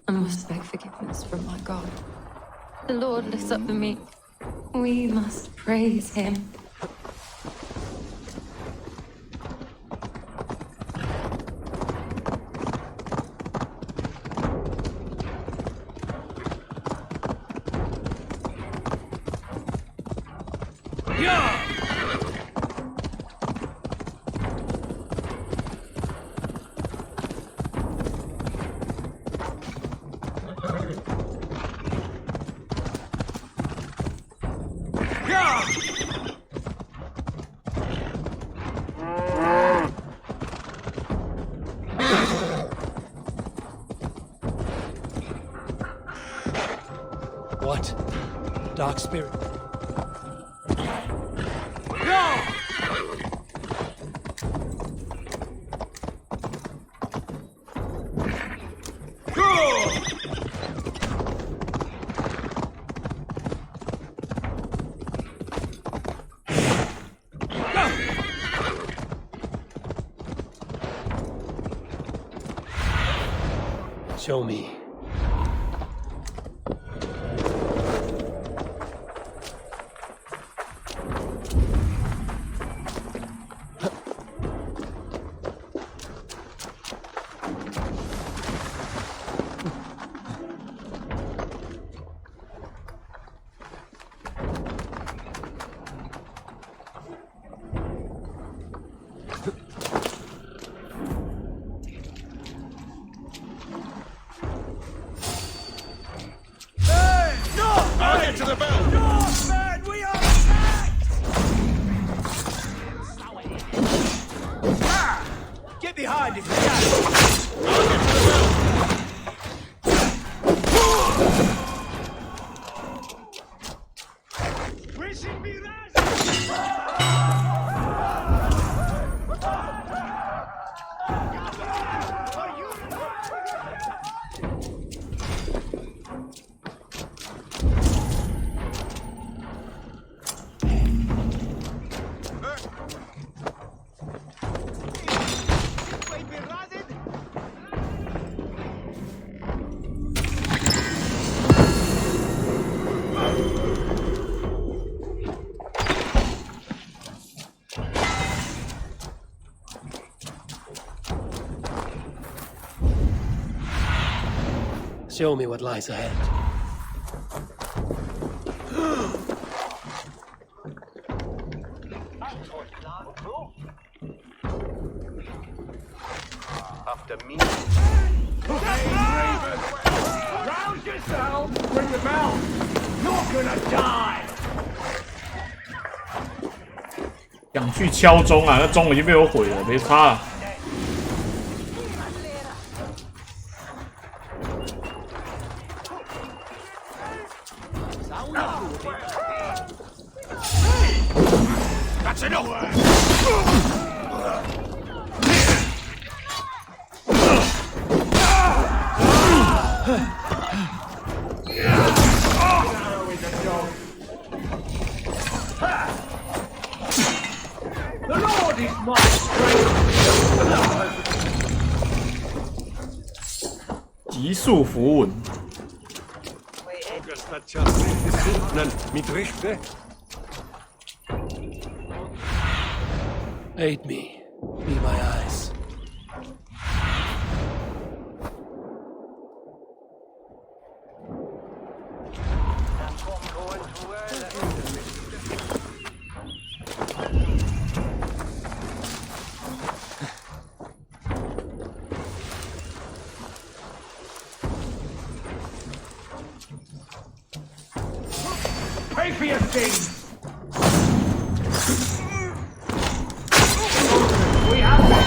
I must beg forgiveness from my God. The Lord lifts up the meek. We must praise him. What? Dark spirit. Show me. Show me what lies ahead. After me. Rouse yourself! Ring the bell! You're gonna die! 想去敲钟啊，那钟已经被我毁了，没差了。极速符文。Aid me. Be my eyes. Pay for your things! We have it!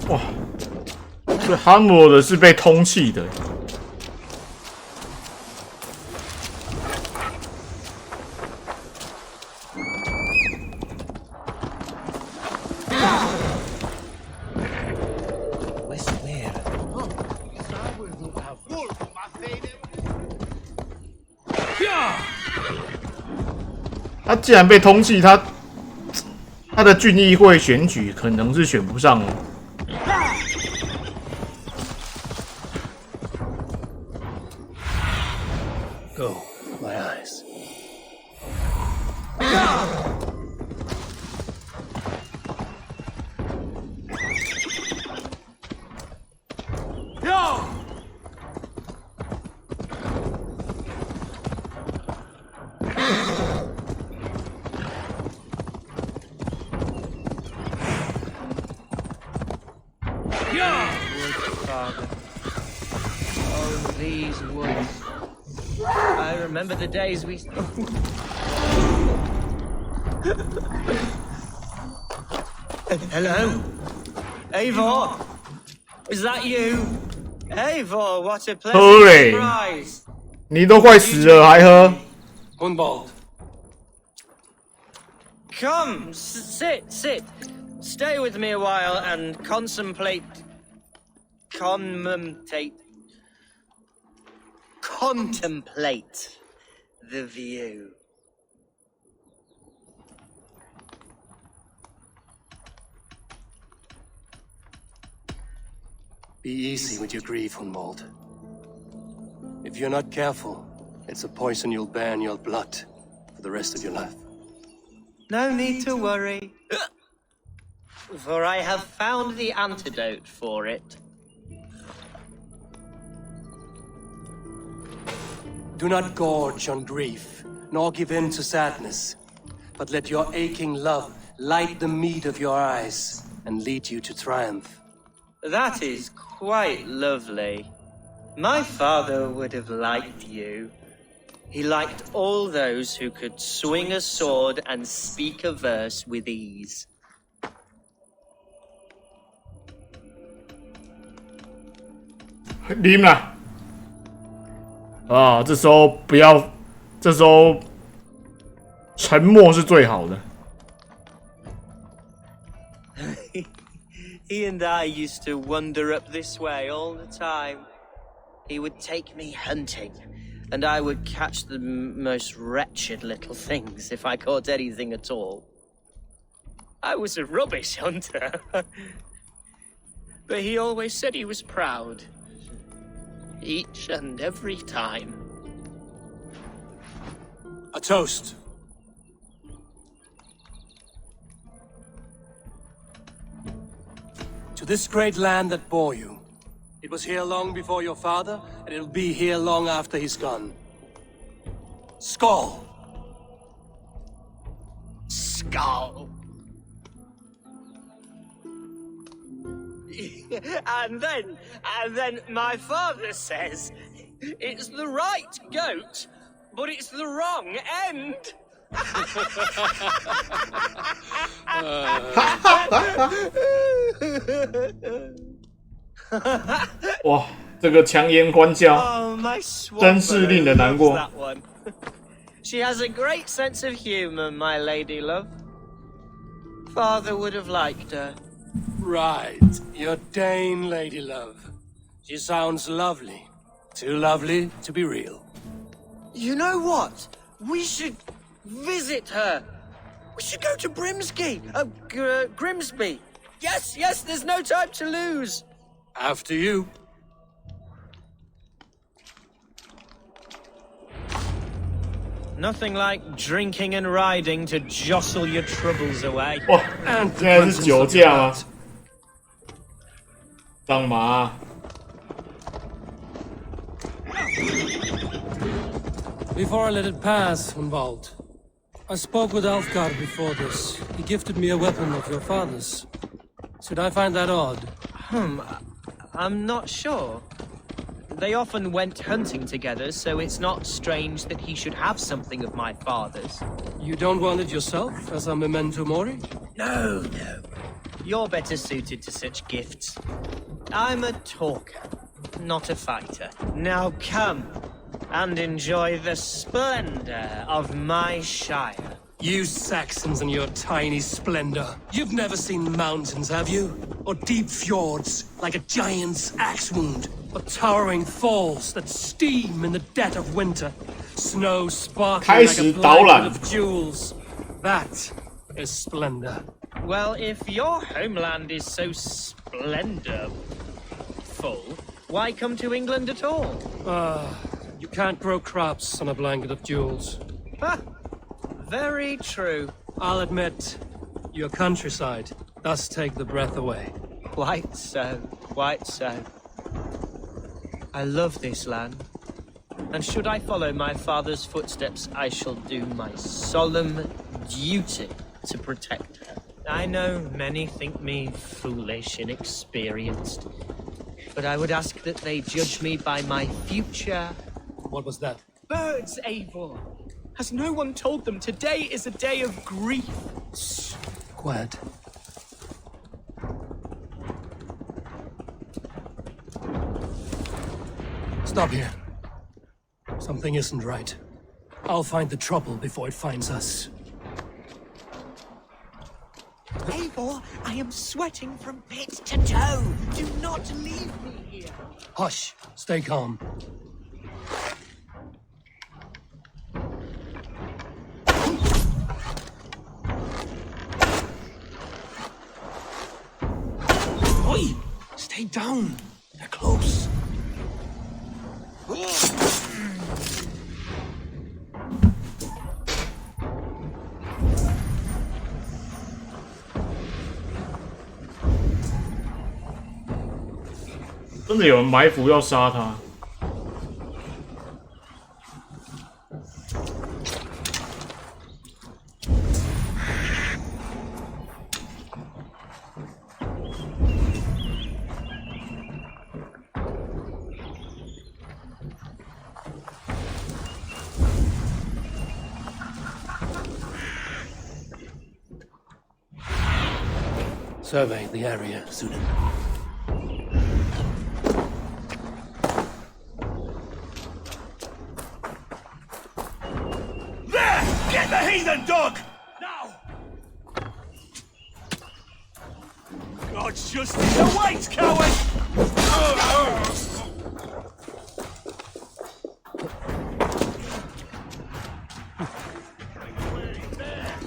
哇，这哈姆的是被通气的。他既然被通缉，他的郡议会选举可能是选不上哦。Go, my eyes. Oh, these woods. I remember the days we... Hello? Eivor? Is that you? Eivor, what a pleasant surprise. 你都快死了还喝？ Hunwald. Come, sit. Stay with me a while and contemplate the view. Be easy with your grief, Hunwald. If you're not careful, it's a poison you'll bear in your blood for the rest of your life. No need to worry, for I have found the antidote for it. Do not gorge on grief, nor give in to sadness, but let your aching love light the mead of your eyes and lead you to triumph. That is quite lovely. My father would have liked you. He liked all those who could swing a sword and speak a verse with ease. Lim 啦，啊，这时候不要，这时候沉默是最好的。He and I used to wander up this way all the time. He would take me hunting, and I would catch the most wretched little things if I caught anything at all. I was a rubbish hunter. But he always said he was proud. Each and every time. A toast. To this great land that bore you. It was here long before your father, and it'll be here long after he's gone. Skull! Skull. And then my father says, it's the right goat, but it's the wrong end. 哇，这个强颜欢笑， 真是令人难过。 She has a great sense of humor, my lady love. Father would have liked her. Right, your Dane lady love. She sounds lovely. Too lovely to be real. You know what? We should visit her. We should go to Grimsby. Yes, there's no time to lose. After you. Nothing like drinking and riding to jostle your troubles away. 哇，现在是酒驾吗？干嘛？ Before I let it pass, Hunwald, I spoke with Alfgar before this. He gifted me a weapon of your father's. Should I find that odd? I'm not sure. They often went hunting together, so it's not strange that he should have something of my father's. You don't want it yourself, as a memento mori? No. You're better suited to such gifts. I'm a talker, not a fighter. Now come and enjoy the splendor of my shire. You Saxons and your tiny splendor. You've never seen mountains, have you? Or deep fjords, like a giant's axe wound? Or towering falls that steam in the dead of winter? Snow sparkling like a blanket of jewels. That is splendor. Well, if your homeland is so splendorful, why come to England at all? You can't grow crops on a blanket of jewels. Ha! Very true. I'll admit, your countryside does take the breath away. Quite so, quite so. I love this land, and should I follow my father's footsteps, I shall do my solemn duty to protect her. I know many think me foolish, inexperienced, but I would ask that they judge me by my future. What was that? Birds, Eivor! Has no one told them today is a day of grief? Quiet. Stop here. Something isn't right. I'll find the trouble before it finds us. Eivor, I am sweating from pit to toe. Do not leave me here. Hush. Stay calm. Oi! Stay down. They're close. 真的有人埋伏要杀他。Survey the area, Sunan. There! Get the heathen dog! Now! God's justice awaits, coward!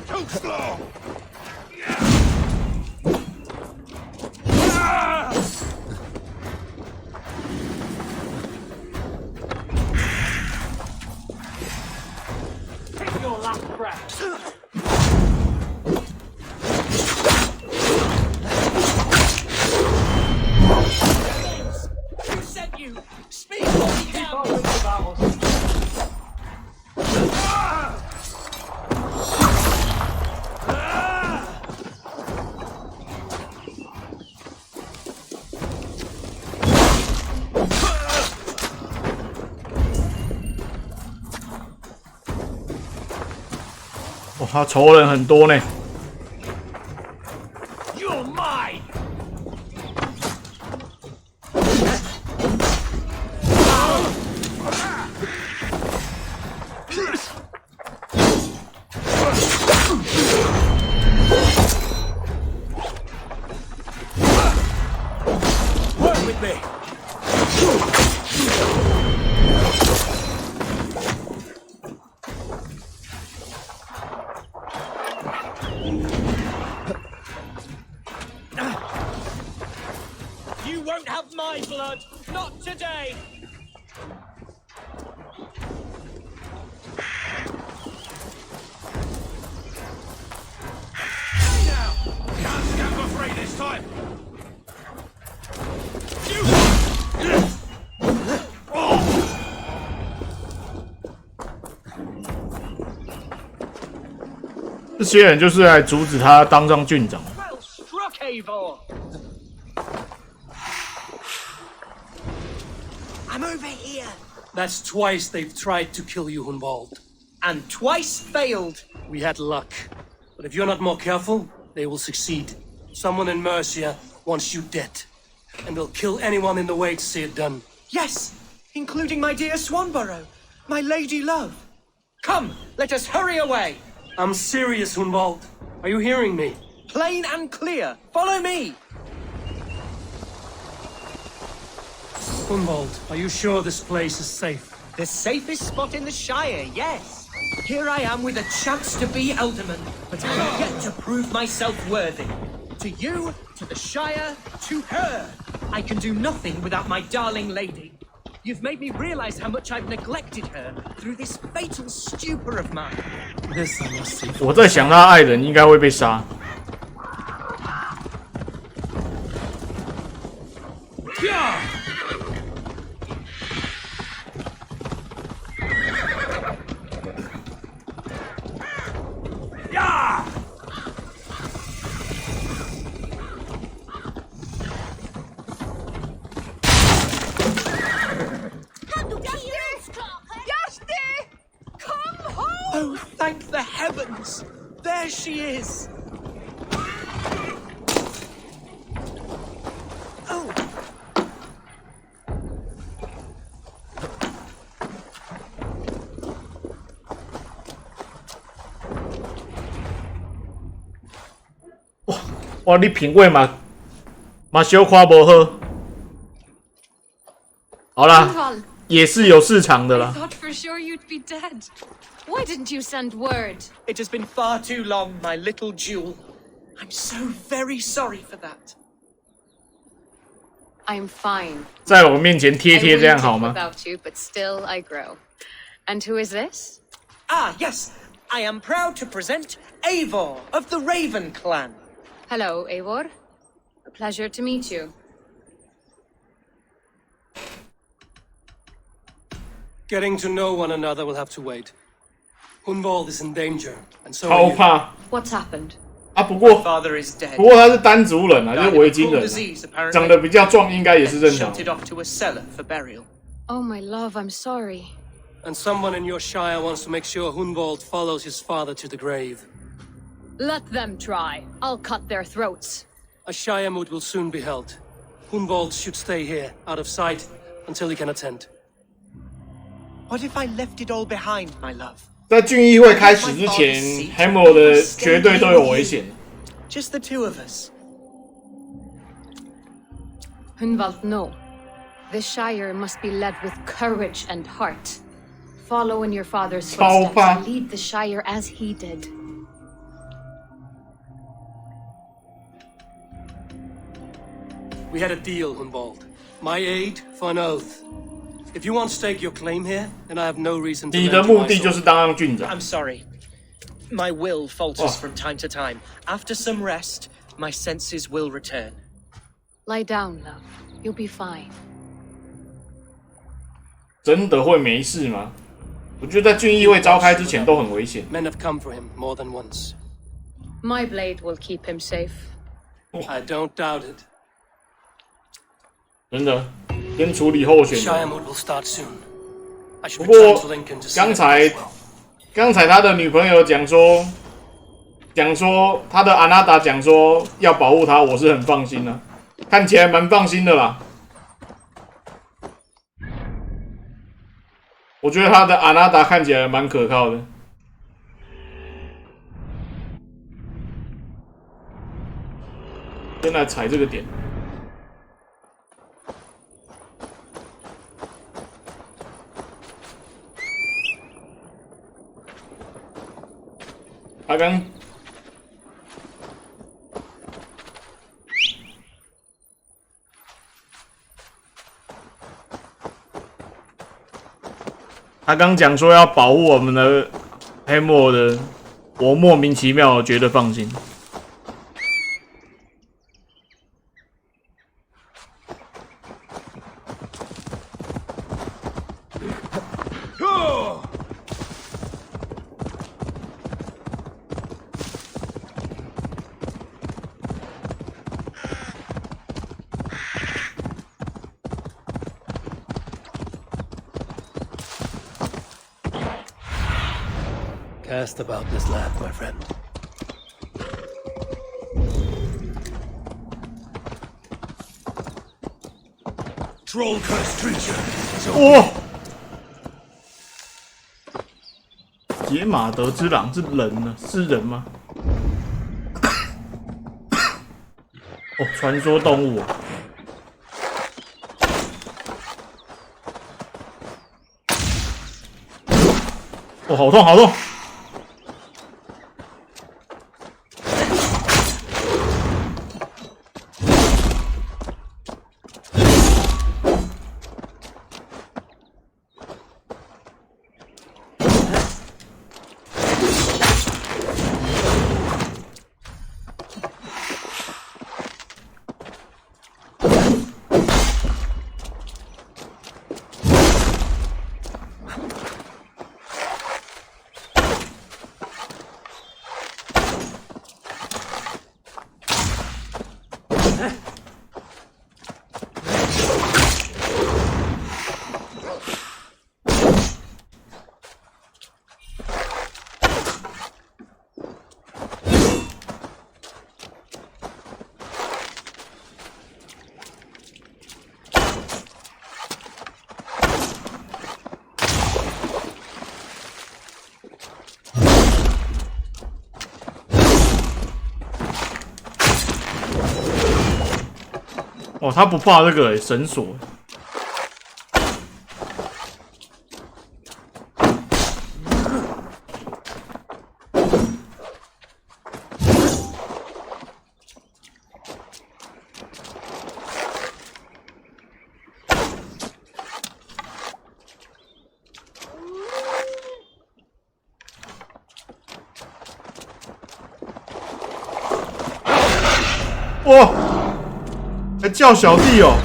Too slow!哇，他仇人很多呢。You're mine! Work with me! You won't have my blood, not today. Now! Can't scamper free this time! Oh! 这些人就是来阻止他当上郡长。 Well struck, Eivor. I'm over here. That's twice they've tried to kill you, Hunwald. And twice failed. We had luck. But if you're not more careful, they will succeed. Someone in Mercia wants you dead, and they'll kill anyone in the way to see it done. Yes, including my dear Swanborough, my lady love. Come, let us hurry away. I'm serious, Hunwald. Are you hearing me? Plain and clear. Follow me. Hunwald, are you sure this place is safe? The safest spot in the Shire, yes. Here I am with a chance to be Elderman, but I have yet to prove myself worthy. To you, to the Shire, to her. I can do nothing without my darling lady. You've made me realize how much I've neglected her through this fatal stupor of mine. This I must see. 我在想他爱人应该会被杀。Oh, thank the heavens! There she is! Oh! 哇，你品味嘛小夸不好。好啦，也是有市场的 I 啦。 thought for sure you'd be dead. Why didn't you send word? It has been far too long, my little jewel. I'm so very sorry for that. I'm fine. 在我面前贴贴这样好 I 吗？ wouldn't without you, but still I grow. And who is this? Ah, yes. I am proud to present Eivor of the Raven clan. Hello, Eivor. A pleasure to meet you. Getting to know one another will have to wait. Hunwald is in danger, and so 超 are you. 怕 What's happened? 啊！不过 Father is dead. 他是单族人啊，就是 Died of 维 a 京 cruel 人啊， disease, apparently. 长得比较壮，应该也是正 Then 常。 shunted off to a cellar for burial. Oh, my love, I'm sorry. And someone in your shire wants to make sure Hunwald follows his father to the grave. Let them try. I'll cut their throats. A shire moot will soon be held. Hunwald should stay here, out of sight, until he can attend. What if I left it all behind, my love? 在郡议会开始之前 ，Hammer 的绝对都有危险。 Just the two of us. Hunwald, no. This Shire must be led with courage and heart. Follow in your father's footsteps and lead the Shire as he did. We had a deal, Hunwald. My aid for an oath. If you want to stake your claim here, then I have no reason to 你的 lend you 目 my 的就是 sword. 当上郡长。 I'm sorry. My will falters from time to time. After some rest, my senses will return. Lie down, love. You'll be fine. 真的会没事吗？我觉得在郡议会召开之前都很危险。 Men have come for him more than once. My blade will keep him safe. I don't doubt it. 真的，先处理候选 Shire 人。 moot will start soon. I 不 should 过 return to Lincoln to see 刚 them 才 as well. 刚才他的女朋友讲说他的阿娜达讲说要保护他，我是很放心的、看起来蛮放心的啦。我觉得他的阿娜达看起来蛮可靠的。先来踩这个点。他刚讲说要保护我们的黑莫的，我莫名其妙觉得放心。Cast about this land, my friend. Troll cursed creature. So 哇！杰马德之狼是人呢？是人吗？哦，传说动物、啊。哦，好痛，好痛！哦，他不怕这个绳索。哇！还叫小弟哦！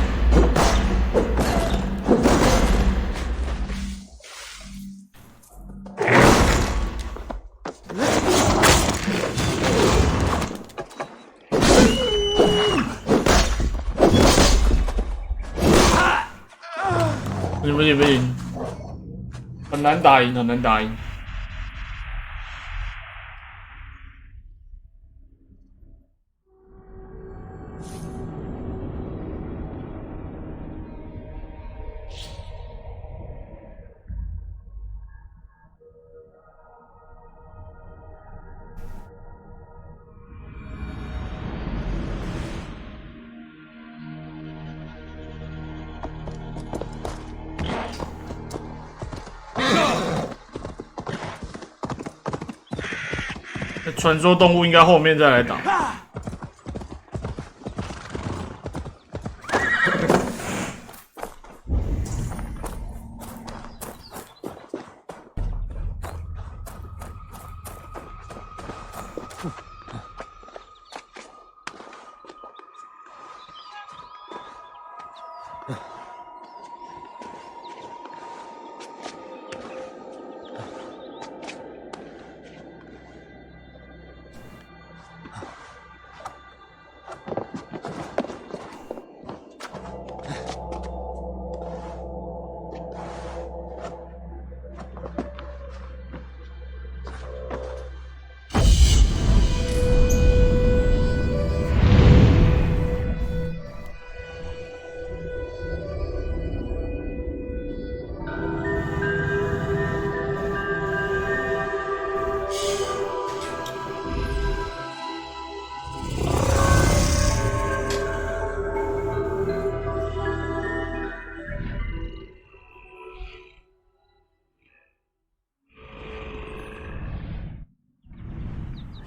不行，很难打赢，很难打赢。传说动物应该后面再来打。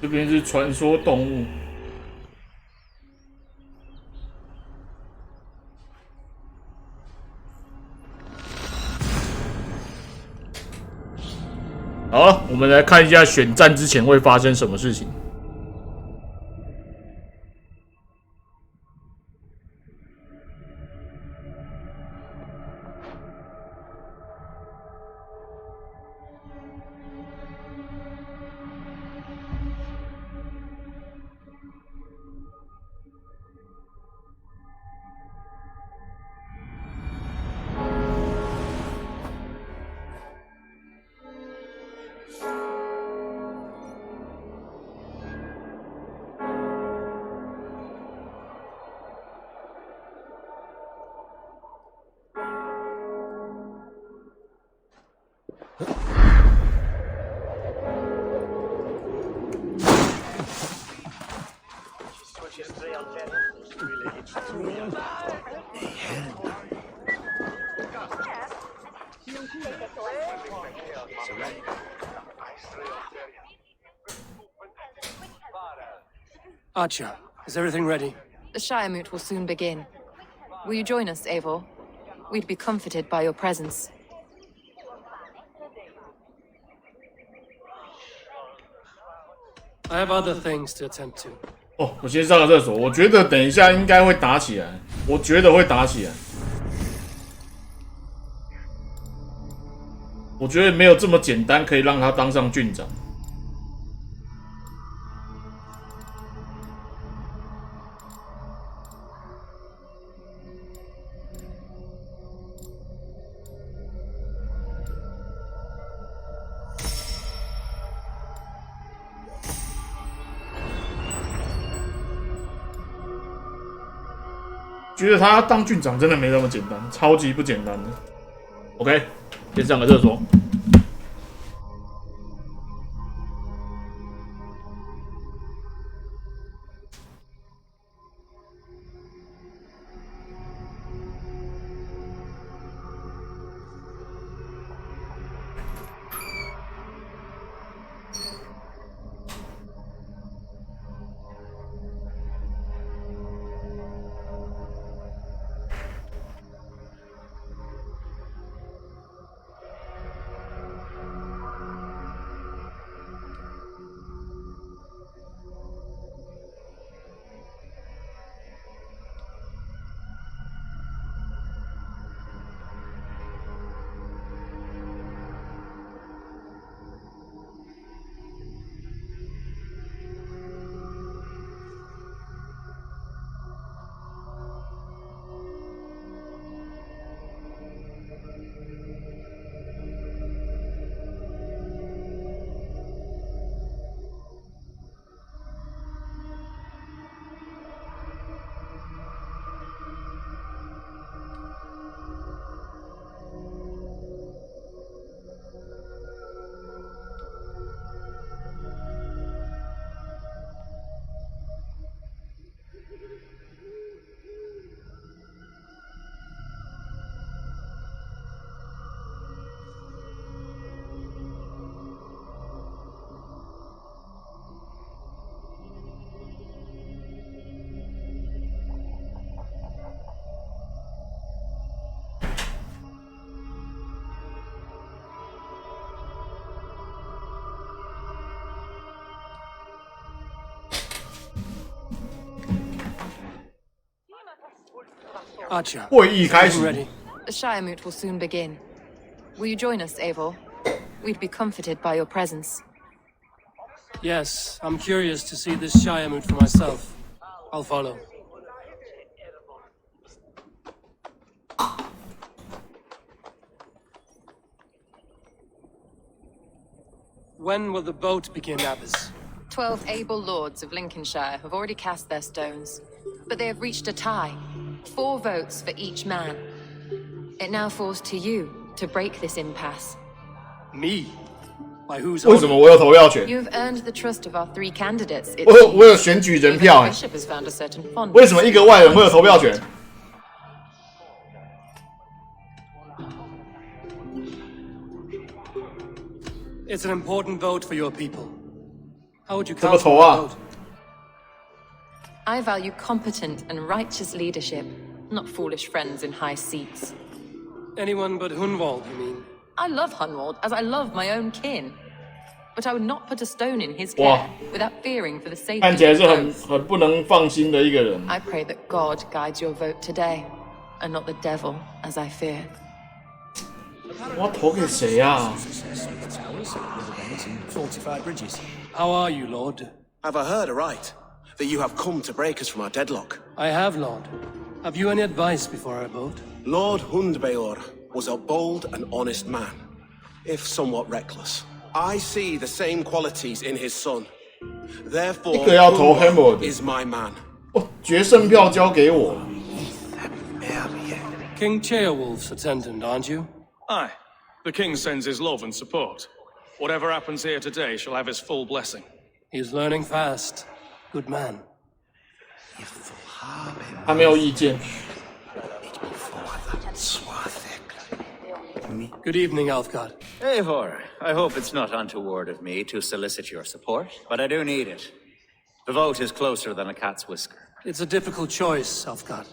这边是传说动物。好了，我们来看一下选战之前会发生什么事情。Archer, is everything ready? The Shire Moot will soon begin. Will you join us, Eivor? We'd be comforted by your presence. I have other things to attend to. 哦，我先上个厕所。我觉得等一下应该会打起来，我觉得会打起来。我觉得没有这么简单可以让他当上郡长。觉得他当郡长真的没那么简单，超级不简单的。OK， 先上个厕所。Archer, 会议开始。 ready. The Shire Moot will soon begin. Will you join us, Eivor? We'd be comforted by your presence. Yes, I'm curious to see this Shire Moot for myself. I'll follow. When will the boat begin, Abbess? 12 able lords of Lincolnshire have already cast their stones, but they have reached a tie. 4 votes for each man. It now falls to you to break this impasse. Me? By whose 为什么 order? 我有投票权？ You've earned the trust of our 3 candidates. It 我有选举人 seems. 票 Even 哎 the，bishop has found a certain fondness. 为什么一个外人会有投票权？ It's an important vote for your people. How would you 怎么 count 投 on 啊 the vote? I value competent and righteous leadership, not foolish friends in high seats. Anyone but Hunwald, you mean? I love Hunwald as I love my own kin. But I would not put a stone in his Wow. care without fearing for the safety 看起来 of 是很 both. 很不能放心的一个人。 I pray that God guides your vote today, and not the devil, as I fear. 我要投给谁啊？ Fortified bridges. How are you, Lord? Have I heard aright that you have come to break us from our deadlock? I have, Lord. Have you any advice before our vote? Lord Hundbeor was a bold and honest man, if somewhat reckless. I see the same qualities in his son. Therefore, 一个要投 Hunwald Hammer is my man. 哦，决胜票交给我。 King Ceolwulf's attendant, aren't you? Aye. The king sends his love and support. Whatever happens here today shall have his full blessing. He's learning fast. Good man. 他没有意见。 Good evening, Alfgard. Eivor, I hope it's not untoward of me to solicit your support, but I do need it. The vote is closer than a cat's whisker. It's a difficult choice, Alfgard.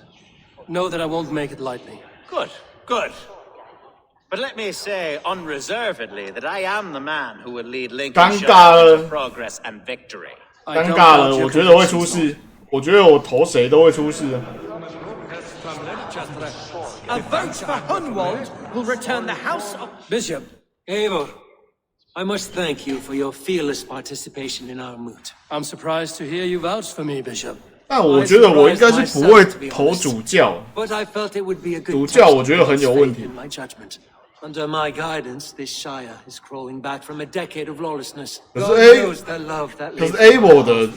Know that I won't make it lightly. Good, good. But let me say unreservedly that I am the man who will lead Lincolnshire to progress and victory. 尴尬了，我觉得会出事。我觉得我投谁都会出事啊。A vote for Hunwald will return the house of Bishop, Eivor, I must thank you for your fearless participation in our moot. I'm surprised to hear you vouch for me, Bishop. 但我觉得我应该是不会投主教。主教我觉得很有问题。Under my guidance, this Shire is crawling back from a decade of lawlessness. 可是 Eivor 的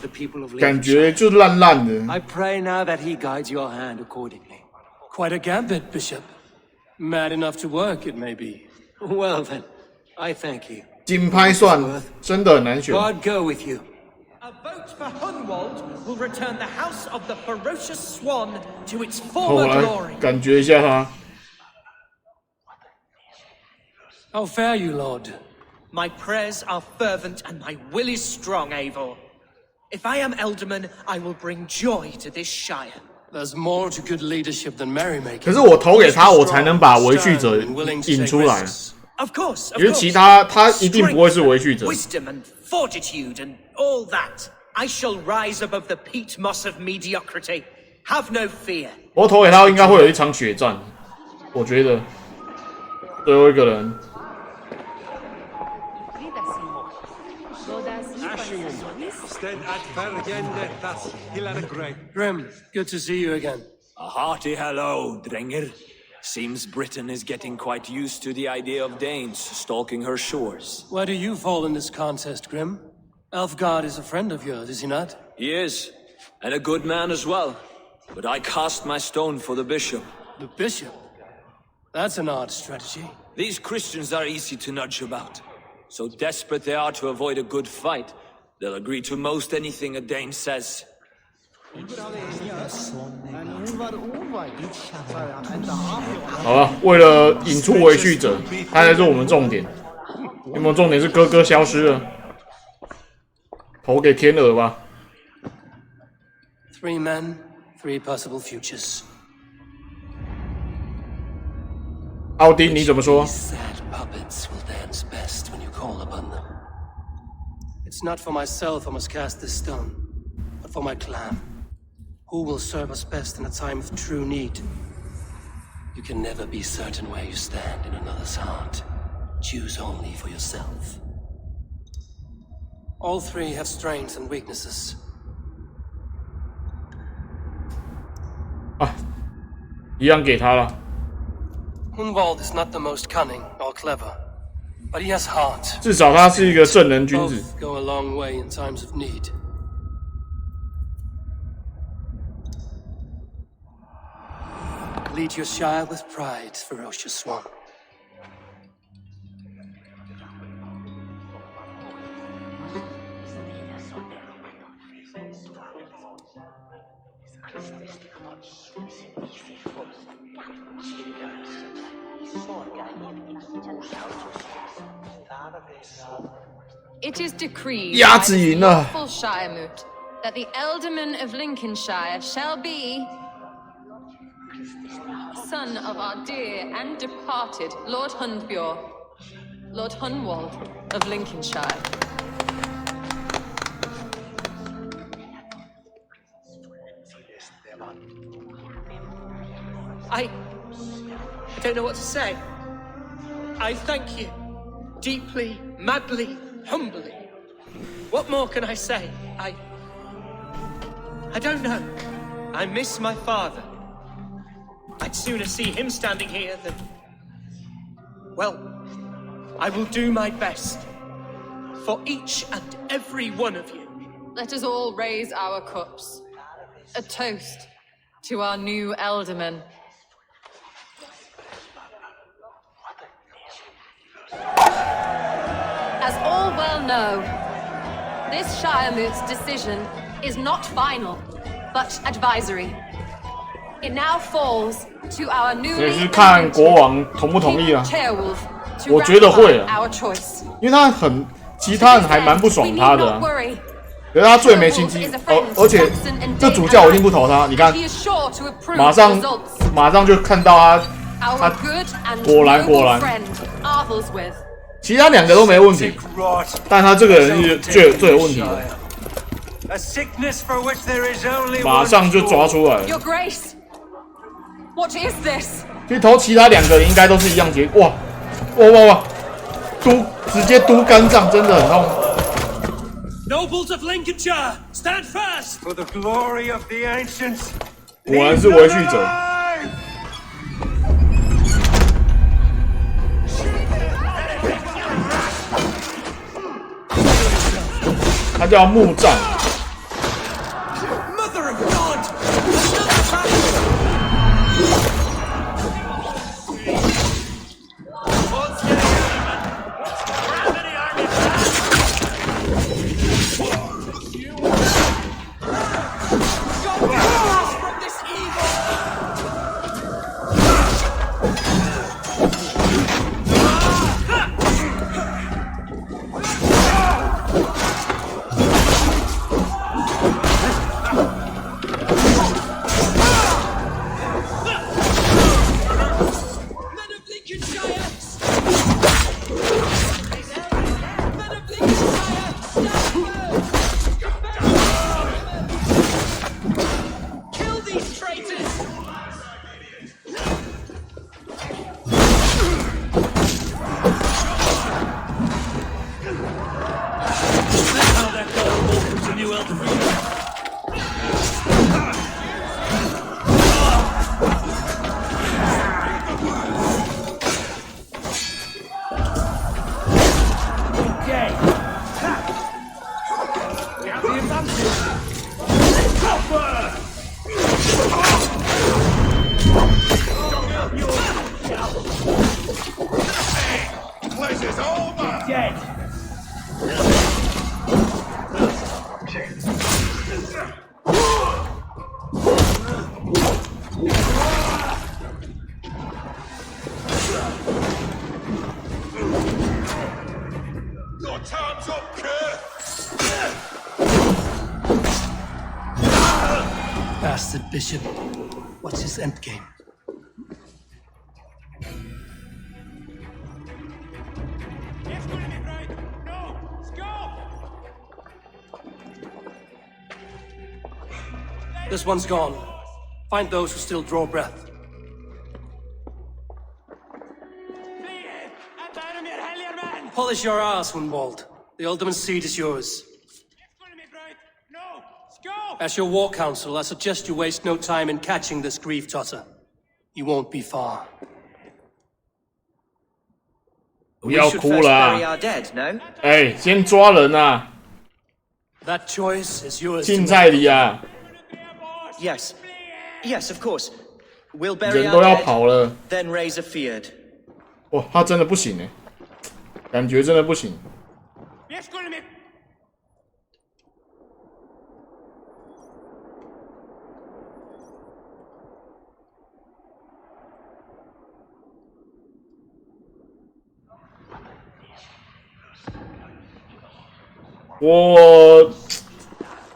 感觉就烂烂的。I pray now that he guides your hand accordingly. Quite a gambit, Bishop. Mad enough to work, it may be. Well then, I thank you. 金拍算真的很难选。 God go with you. A vote for Hunwald will return the house of the ferocious swan to its 我 former 来 glory. 感觉一下他。 How fare you, Lord? My prayers are fervent and my will is strong, Eivor. If I am Elderman, I will bring joy to this Shire. There's more to good leadership than merrymaking. 可是我投给他，我才能把维续者引出来。 Of course, 因为其他他一定不会是维续者。 Wisdom and fortitude and all that. I shall rise above the peat moss of mediocrity. Have no fear. 我投给他应该会有一场血战，我觉得最后一个人。 Grim, good to see you again. A hearty hello, Drenger. Seems Britain is getting quite used to the idea of Danes stalking her shores. Where do you fall in this contest, Grim? Alfgard is a friend of yours, is he not? He is, and a good man as well. But I cast my stone for the bishop. The bishop? That's an odd strategy. These Christians are easy to nudge about. So desperate they are to avoid a good fight, they'll agree to most anything a Dane says. 好了，为了引出维续者，他才是我们重点。有没有重点是哥哥消失了？投给天鹅吧。 3 men, 3 possible futures. 奥丁，你怎么说？ Sad puppets will dance best when you call upon them. It's not for myself I must cast this stone, but for my clan. Who will serve us best in a time of true need? You can never be certain where you stand in another's heart. Choose only for yourself. All 3 have strengths and weaknesses. 啊，一样给他了。 Hunwald is not the most cunning or clever, but he has heart. 至少他是一个正人君子。 Both go a long way in times of need. Lead your Shire with pride, ferocious swan. It is decreed 鸭 by 子 this 赢了。 lawful Shire moot that the Elderman of Lincolnshire shall be son of our dear and departed Lord Hundbjorn, Lord Hunwald of Lincolnshire. I don't know what to say. I thank you. Deeply, madly, humbly. What more can I say? I don't know. I miss my father. I'd sooner see him standing here than... Well, I will do my best. For each and every one of you. Let us all raise our cups. A toast to our new Elderman. As all well know, this Shire Moot's decision is not final, but advisory. It now falls to our 所以 newly 是看国王同不同意 King 啊。 Ceolwulf 我觉得会啊，因为他很，其他人还蛮不爽他的啊。可是他最没心机，而且这主教我一定不投他。你看，马上就看到他果然，其他2个都没问题，但他这个人是最有问题的，马上就抓出来了。去投其他2个人应该都是一样结果，哇，直接嘟肝脏，真的很痛。Nobles of Lincolnshire, stand fast! For the glory of the ancients. 果然是维续者。他叫木杖。Mother of God! Bastard Bishop. What's his endgame? This one's gone. Find those who still draw breath. Polish your ass, Wunwald. The Ultimate Seed is yours. As your war council, I suggest you waste no time in catching this grief tosser. You won't be far. 不要哭啦！哎，先抓人啊！ That choice is yours. 竞赛里啊！ Yes, of course. We'll bury 人都 our 要 dead, 跑了。 then raise a feared. 哇，他真的不行哎，感觉真的不行。我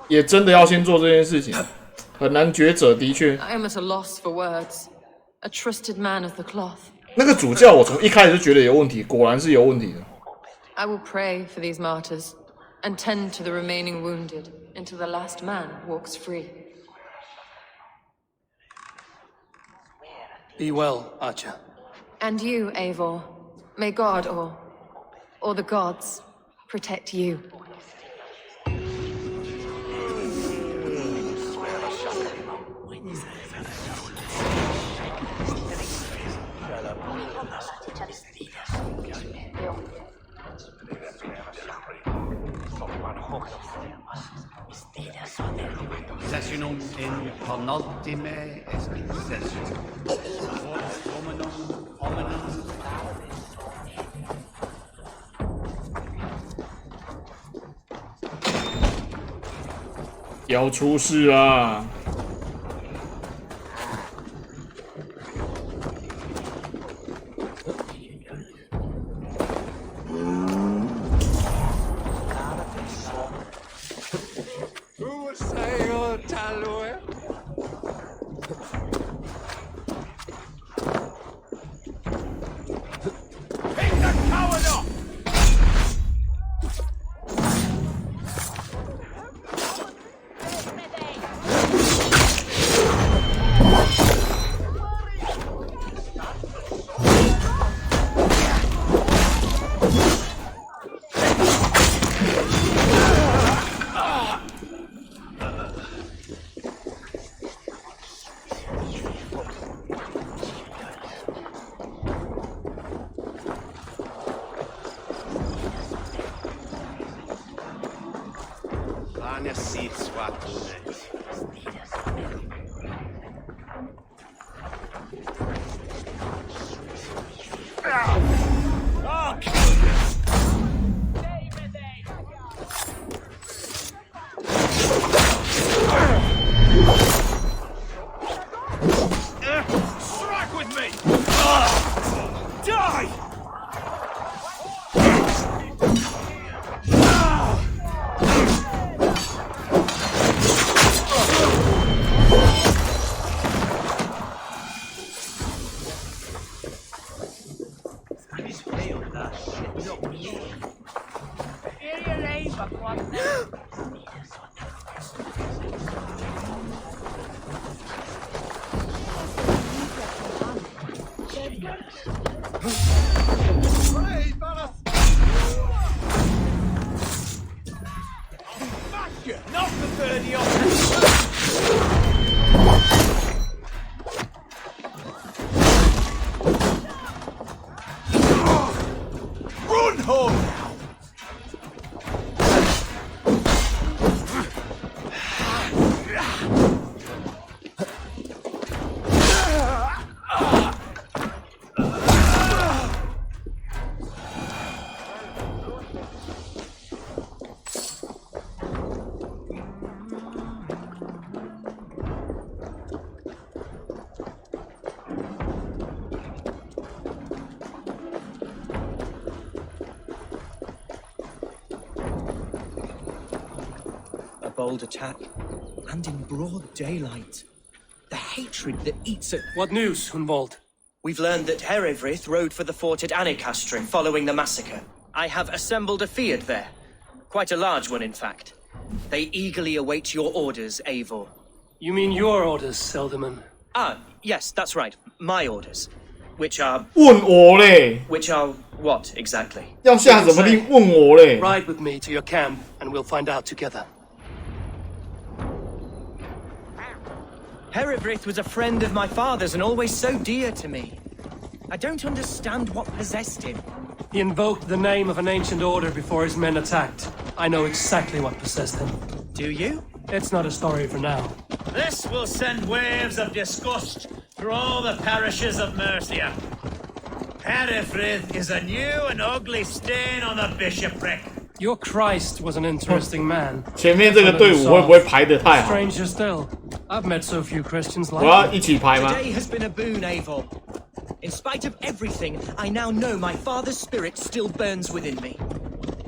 也真的要先做这件事情，很难抉择，的确。 I am at a loss for words. A trusted man of the cloth. 那个主教，我从一开始就觉得有问题，果然是有问题的。I will pray for these martyrs and tend to the remaining wounded until the last man walks free. Be well, Archer. And you, Eivor. May God or the gods protect you. Sessionum in penultime session. Hominum. 要出事啊！ Strike with me! Die! Not the 30 off. Run home! Bold attack, and in broad daylight. The hatred that eats at... What news, Hunwald? We've learned that Herewrith rode for the fort at Annikastre following the massacre. I have assembled a field there. Quite a large one, in fact. They eagerly await your orders, Eivor. You mean your orders, Elderman? Ah, yes, that's right. My orders. Which are... Which are what, exactly? 要下什么令问我嘞 Ride with me to your camp, and we'll find out together. Herewrith was a friend of my father's and always so dear to me. I don't understand what possessed him. He invoked the name of an ancient order before his men attacked. I know exactly what possessed him. Do you? It's not a story for now. This will send waves of disgust through all the parishes of Mercia. Herewrith is a new and ugly stain on the bishopric. Your Christ was an interesting man. 前面这个队伍会不会排得太好 Stranger still, I've met so few Christians like 我要一起排吗 Today has been a boon, Eivor. In spite of everything, I now know my father's spirit still burns within me.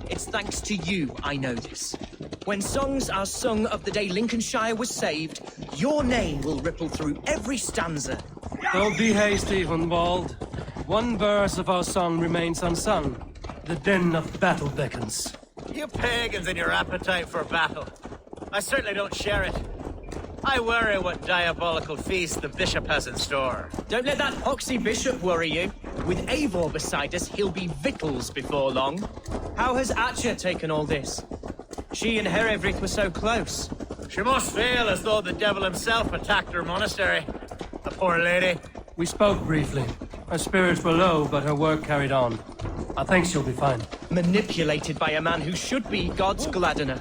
It's thanks to you I know this. When songs are sung of the day Lincolnshire was saved, your name will ripple through every stanza. Don't be hasty, Hunwald. One verse of our song remains unsung. The din of battle beckons. You pagans and your appetite for battle. I certainly don't share it. I worry what diabolical feast the bishop has in store. Don't let that poxy bishop worry you. With Eivor beside us, he'll be victuals before long. How has Atcha taken all this? She and Herewrith were so close. She must feel as though the devil himself attacked her monastery. The poor lady. We spoke briefly. Her spirits were low, but her work carried on. I think she'll be fine. Manipulated by a man who should be God's gladdener.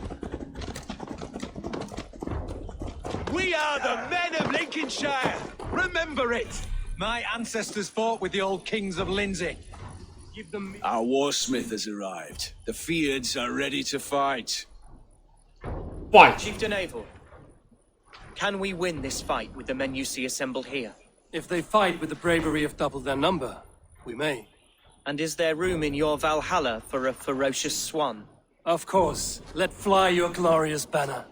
We are the men of Lincolnshire! Remember it! My ancestors fought with the old kings of Lindsey. Give them... Our warsmith has arrived. The Feards are ready to fight. Fight! Chieftain Eivor, can we win this fight with the men you see assembled here? If they fight with the bravery of double their number, we may. And is there room in your Valhalla for a ferocious swan? Of course. Let fly your glorious banner.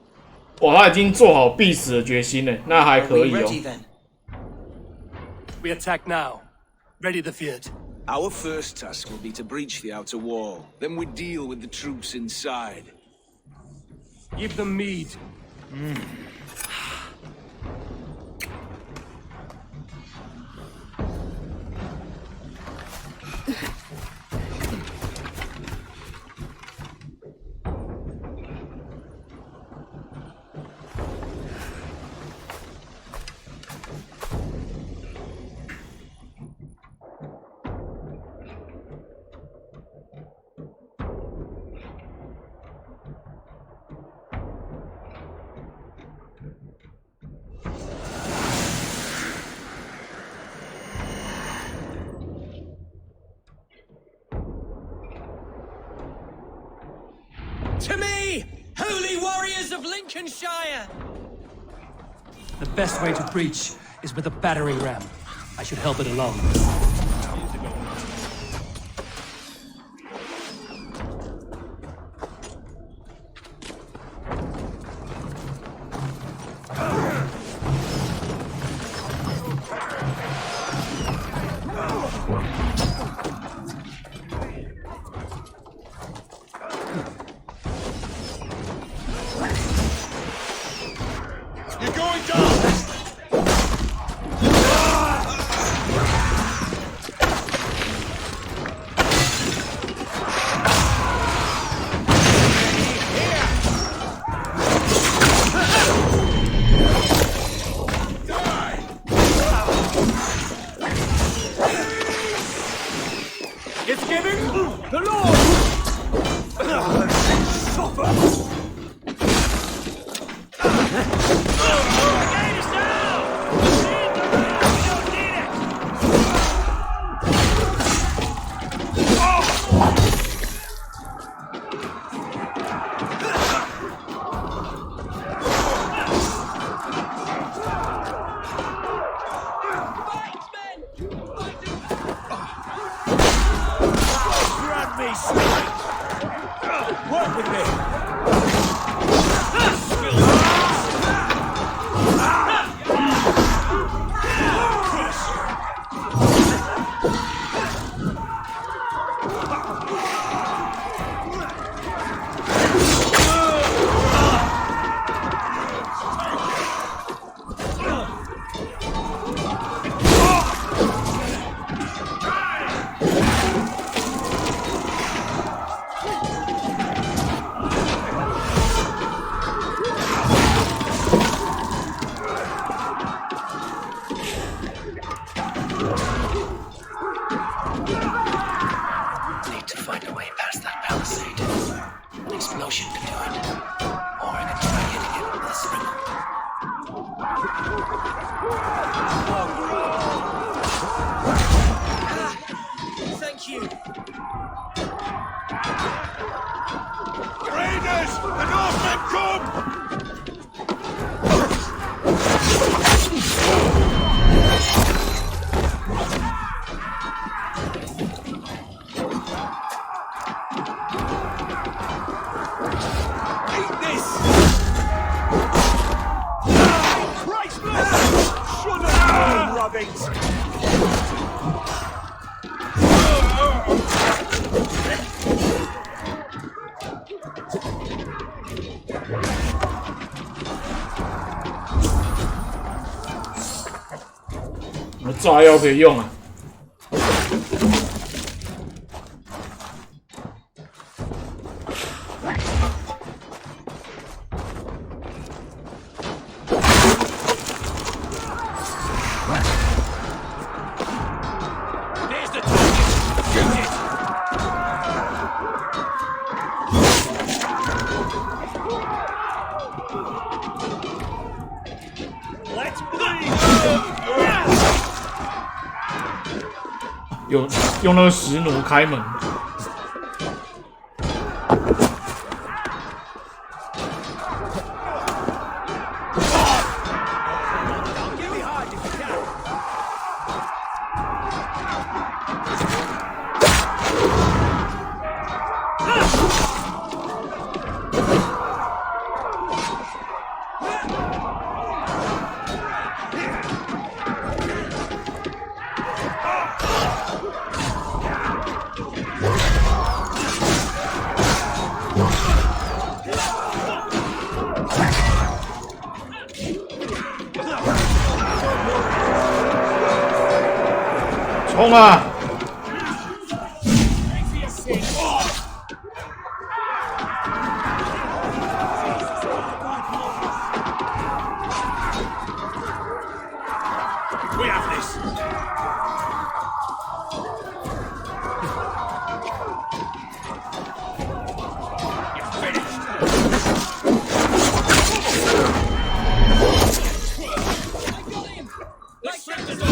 哇，他已经做好必死的决心了，那还可以 Ready 哦。 then? We attack now. Ready the field. Our first task will be to breach the outer wall. Then we deal with the troops inside. Give them mead. To me, holy warriors of Lincolnshire! The best way to breach is with a battering ram. I should help it along. You're going down! It's giving the Lord! Suffer! Work with me! Thank you. Raiders! The Northmen come! Eat this! Priceless! Sugar! Rubbings!我们炸药可以用啊！用那个石弩开门。冲啊！ We have this. You're finished. I got him. Let's set the door.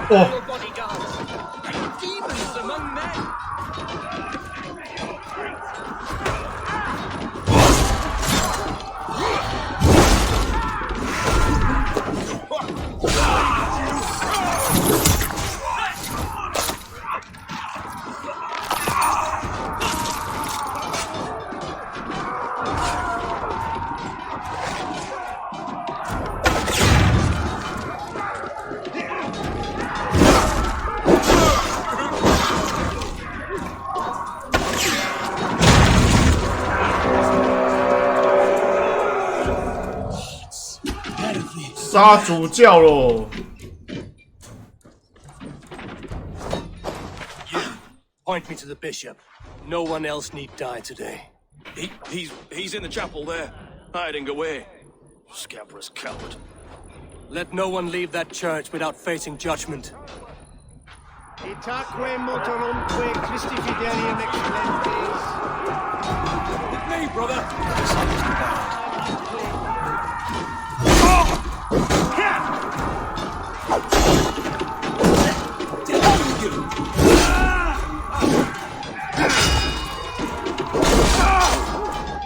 哦。 Demons among men. 杀主教喽！ Point me to the bishop. No one else need die today. He's in the chapel there, hiding away. Scabrous coward. Let no one leave that church without facing judgment. Itaque motorumque Christi fidelium excelentes. With me, brother.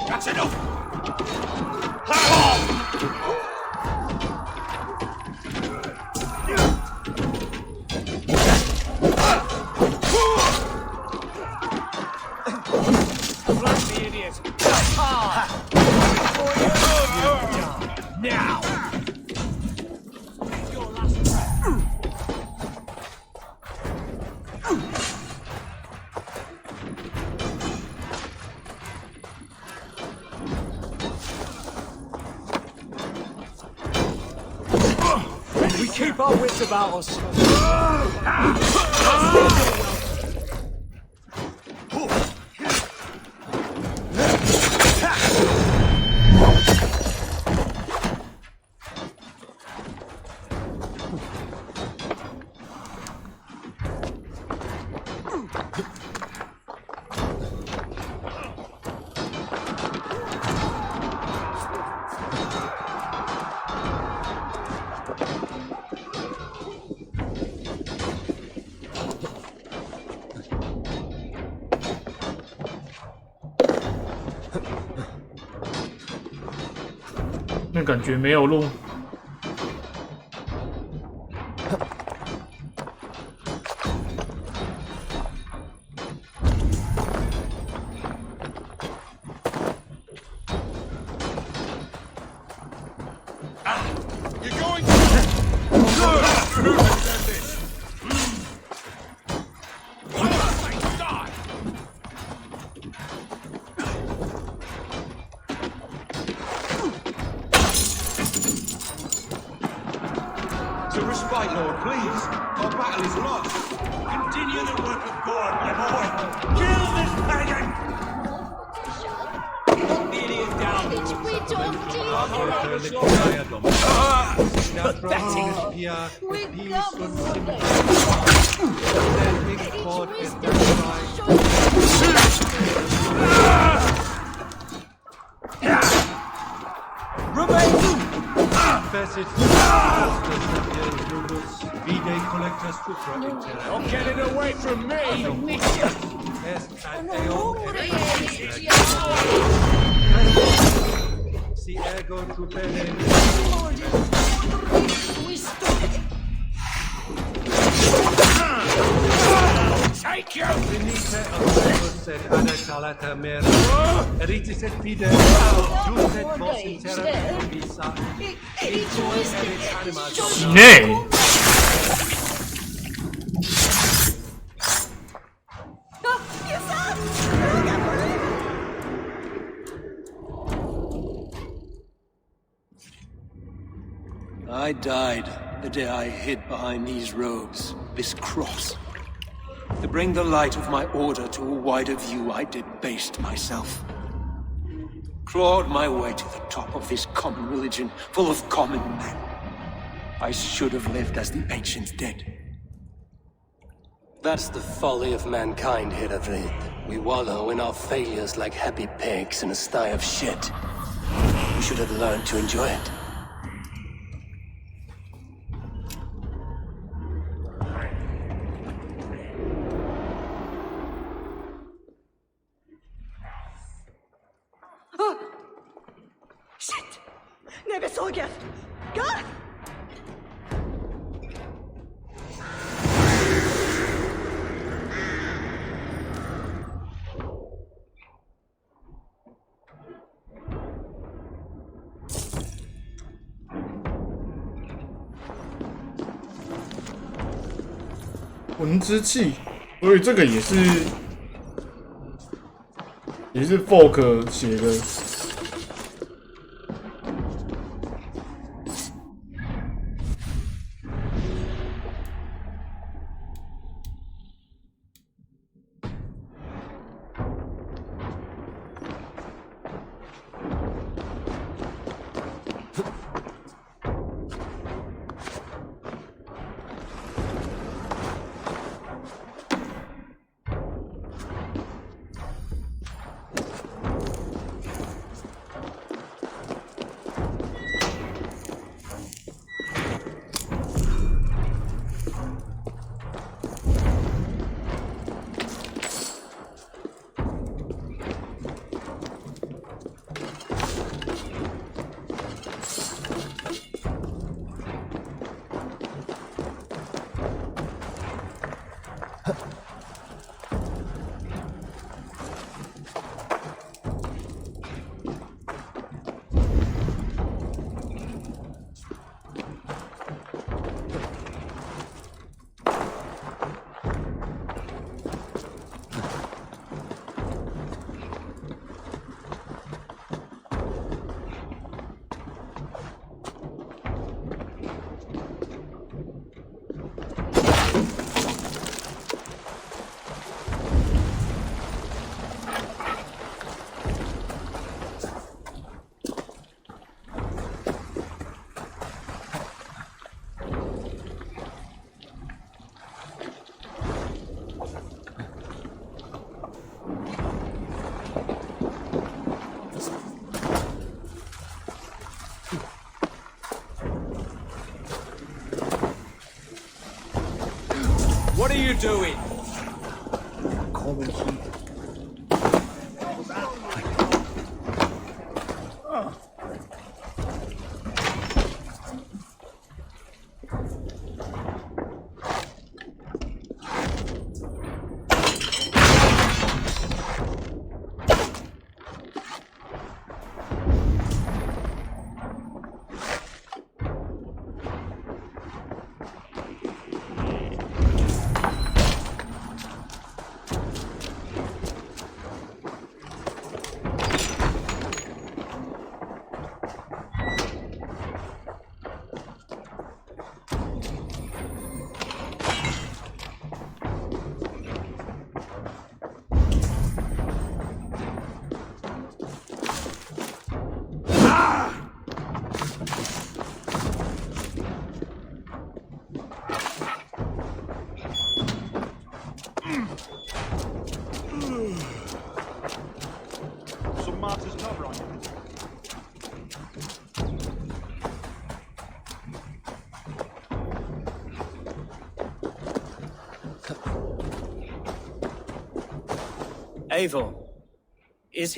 That's enough! Now! We keep our wits about us.那感觉没有路。To respite, Lord, please. Our battle is lost. Continue the work of God, my boy. Kill this pagan! Idiot down. Don't get it away from me! Take you! Nay. I died the day I hid behind these robes, this cross. To bring the light of my order to a wider view, I debased myself. Clawed my way to the top of this common religion, full of common men. I should have lived as the ancients did. That's the folly of mankind, Hiravrid. We wallow in our failures like happy pigs in a sty of shit. We should have learned to enjoy it. såget! Garth! 魂之气，所以这个也是 Folk 写的。What are you doing? Eivor, is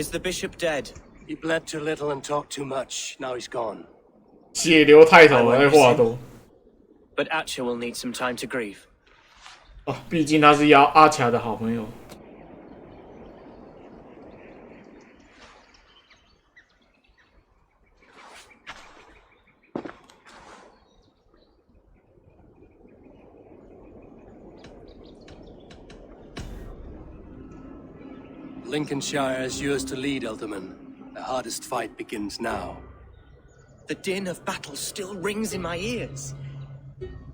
the bishop dead? He bled too little and talked too much. Now he's gone. 血流太少了，那话都。But Atcha will need some time to grieve. 哦，毕竟他是阿卡的好朋友。Lincolnshire is yours to lead, Elderman. The hardest fight begins now. The din of battle still rings in my ears.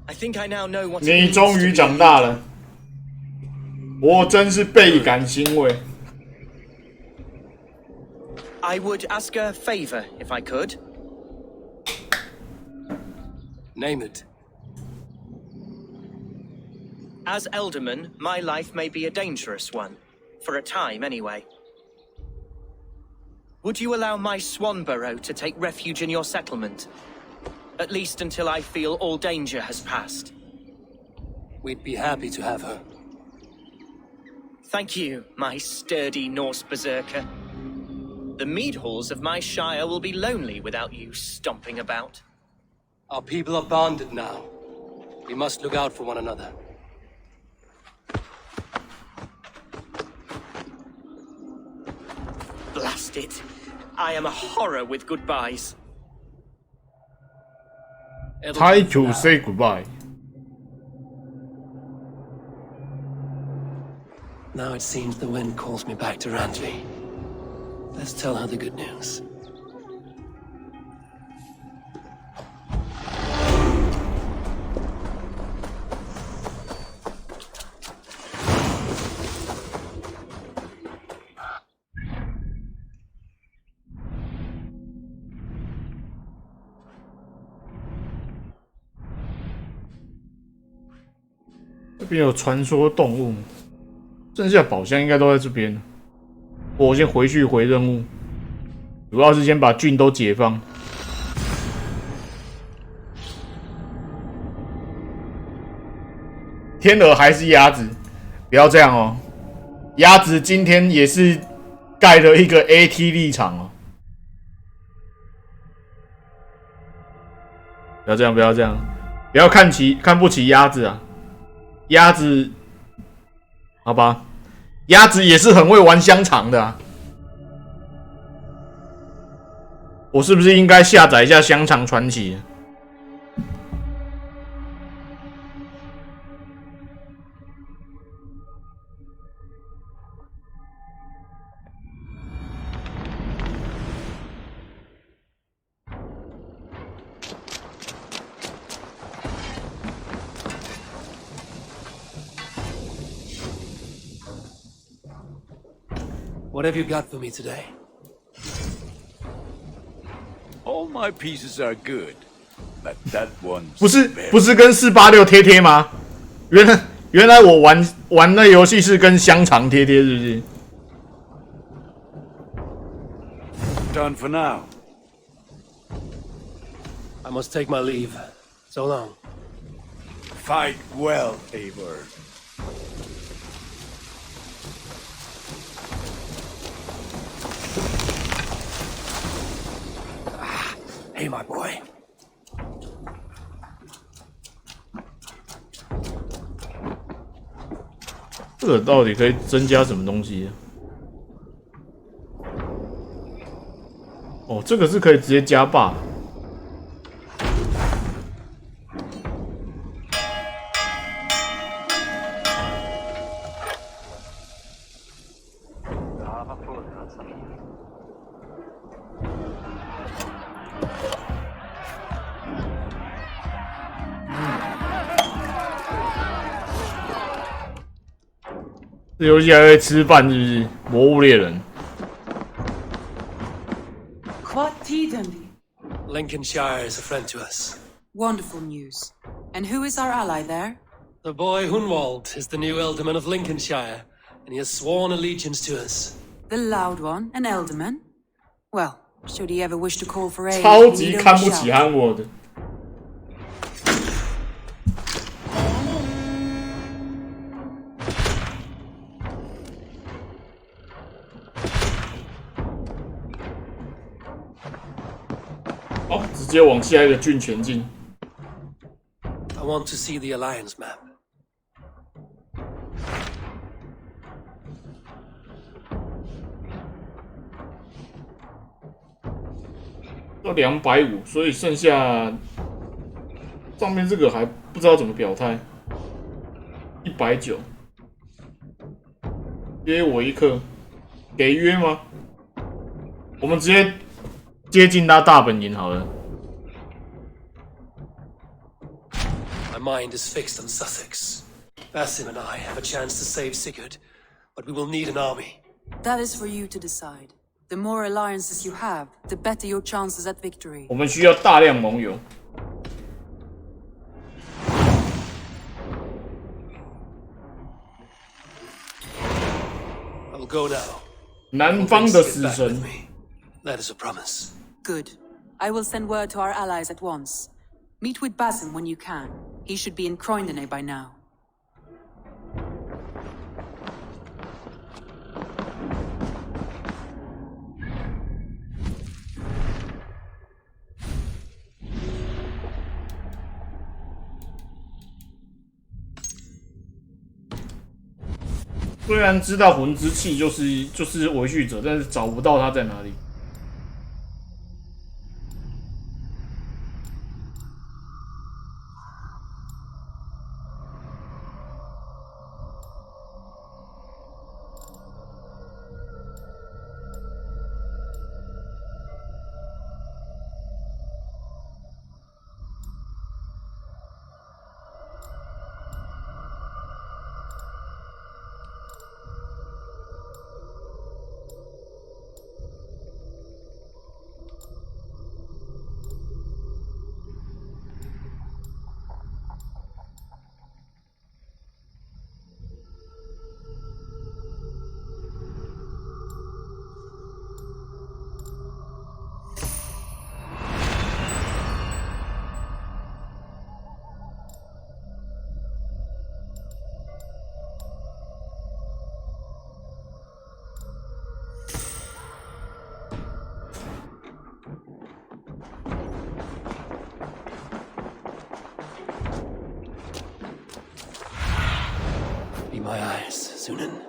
I think I now know what. 你终于长大了，我真是倍感欣慰。I would ask a favor if I could. Name it. As Elderman, my life may be a dangerous one. For a time, anyway. Would you allow my Swanborough to take refuge in your settlement? At least until I feel all danger has passed. We'd be happy to have her. Thank you, my sturdy Norse berserker. The mead halls of my shire will be lonely without you stomping about. Our people are bonded now. We must look out for one another. Blast it. I am a horror with goodbyes. Time to say goodbye. Now it seems the wind calls me back to Randvi. Let's tell her the good news.这边有传说动物，剩下宝箱应该都在这边。我先回去回任务，主要是先把郡都解放。天鹅还是鸭子，不要这样哦。鸭子今天也是盖了一个 AT 立场哦。不要这样，不要这样，不要看不起鸭子啊！鸭子，好吧。鸭子也是很会玩香肠的啊！我是不是应该下载一下香肠传奇？What have you got for me today? All my pieces are good, but that one 不是跟486贴贴吗？原来我玩那游戏是跟香肠贴贴，是不是 done for now. I must take my leave. So long. Fight well, Eivor. Hey, my boy. 这个到底可以增加什么东西？哦，这个是可以直接加霸。这游戏还会吃饭是不是？魔物猎人。Lincolnshire is a friend to us. Wonderful news. And who is our ally there? The boy Hunwald is the new Ealdorman of Lincolnshire, and he has sworn allegiance to us. The loud one, an Ealdorman? Well, should he ever wish to call for aid, 超级看不起Hunwald的。直接往下一个郡前进。I want to see the alliance map. 到250，所以剩下上面这个还不知道怎么表态。190，约我一刻，给约吗？我们直接接近他大本营好了。My mind is fixed on Sussex. Basim and I have a chance to save Sigurd, but we will need an army. That is for you to decide. The more alliances you have, the better your chances at victory. 我们需要大量盟友。I will go now. 南方的死神。That is a promise. Good. I will send word to our allies at once. Meet with Basim when you can. He should be in Croydon by now. 虽然知道魂之气就是维续者，但是找不到他在哪里。Be my eyes, Sunan.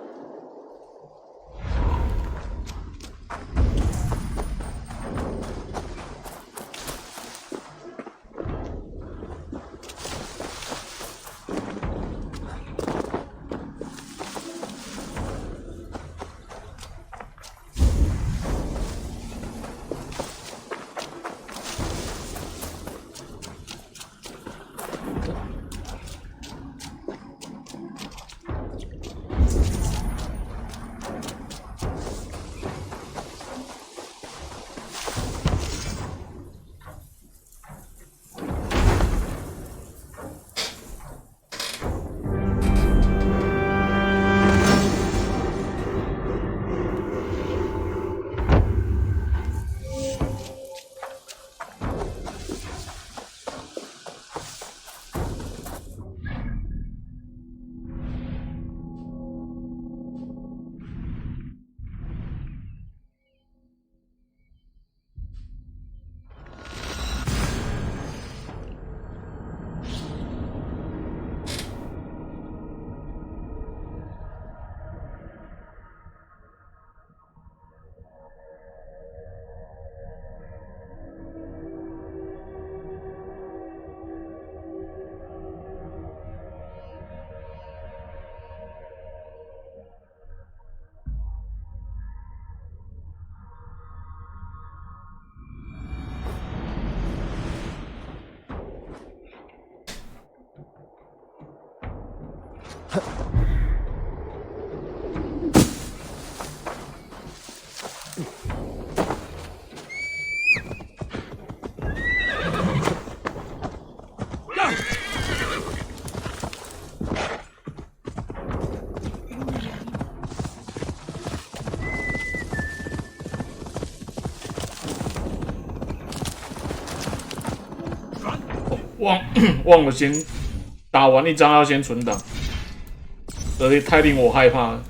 忘了先打完一张要先存档，这太令我害怕了。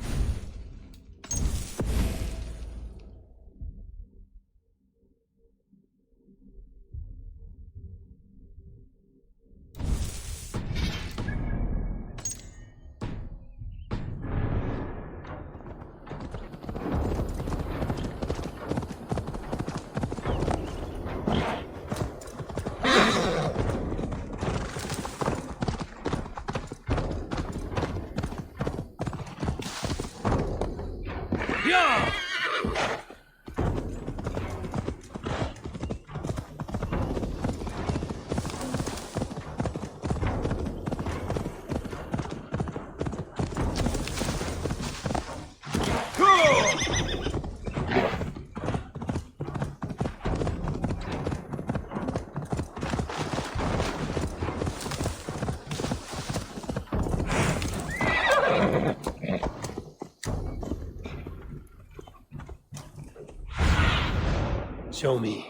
Show me.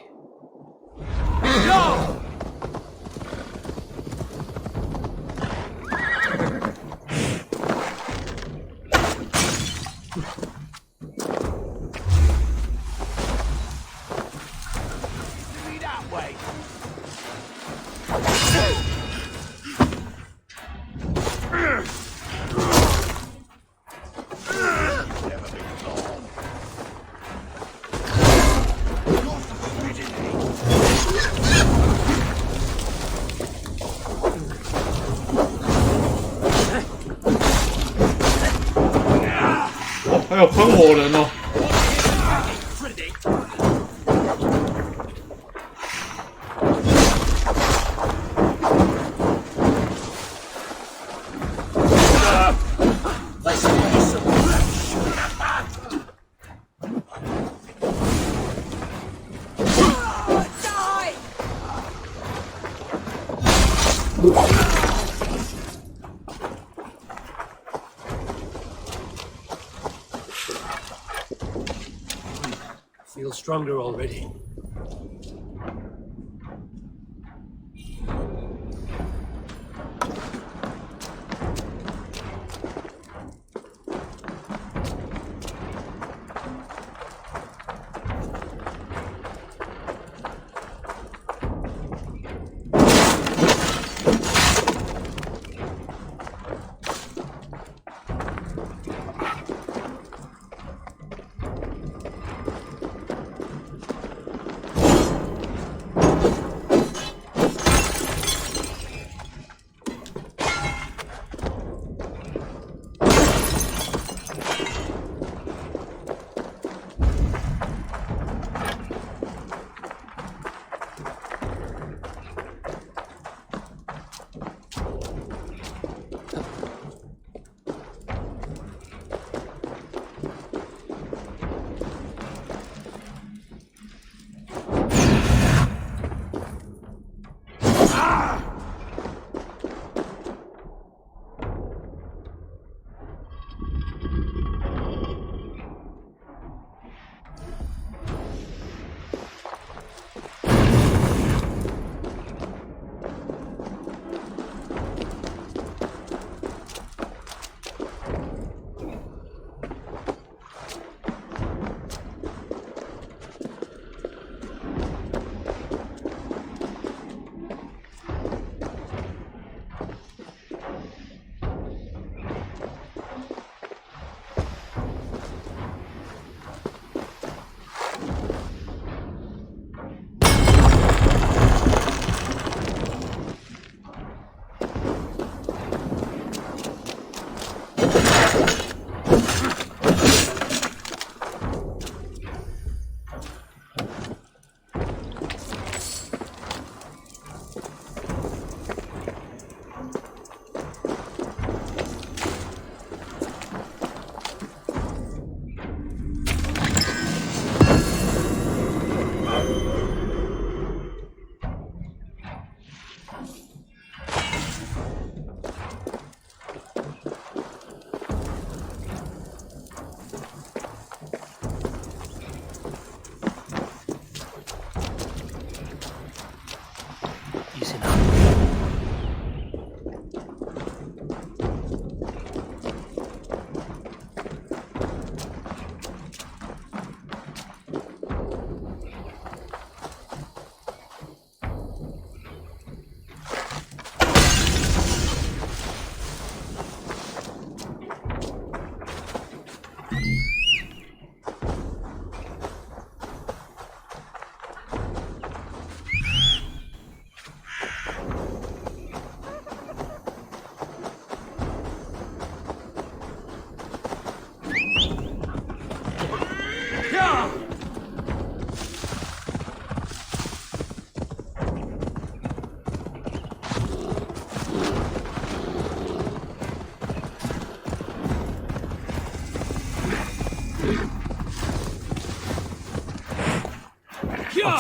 Go! That way. 哎呦，喷火人哦！ Feel stronger already.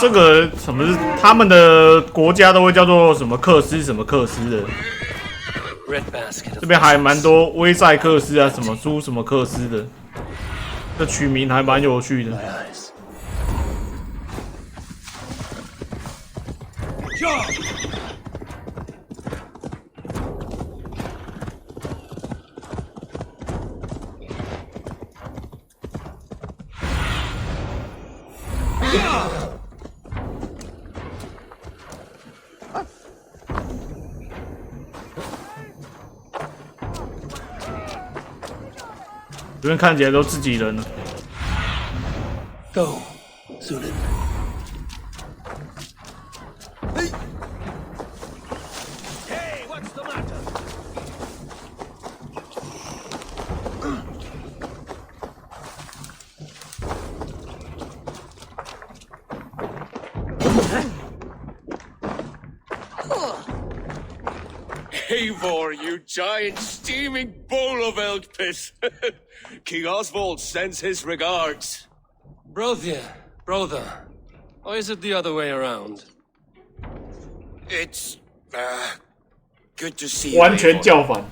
这个什么是他们的国家都会叫做什么克斯什么克斯的，这边还蛮多威塞克斯啊，什么猪什么克斯的，这取名还蛮有趣的。这边看起来都自己人了。Go, Zulin. Hey, what's the matter? Eivor, you giant steaming bowl of elk piss. King Oswald sends his regards. Brother. Or is it the other way around? It's, good to see you, 完全叫反。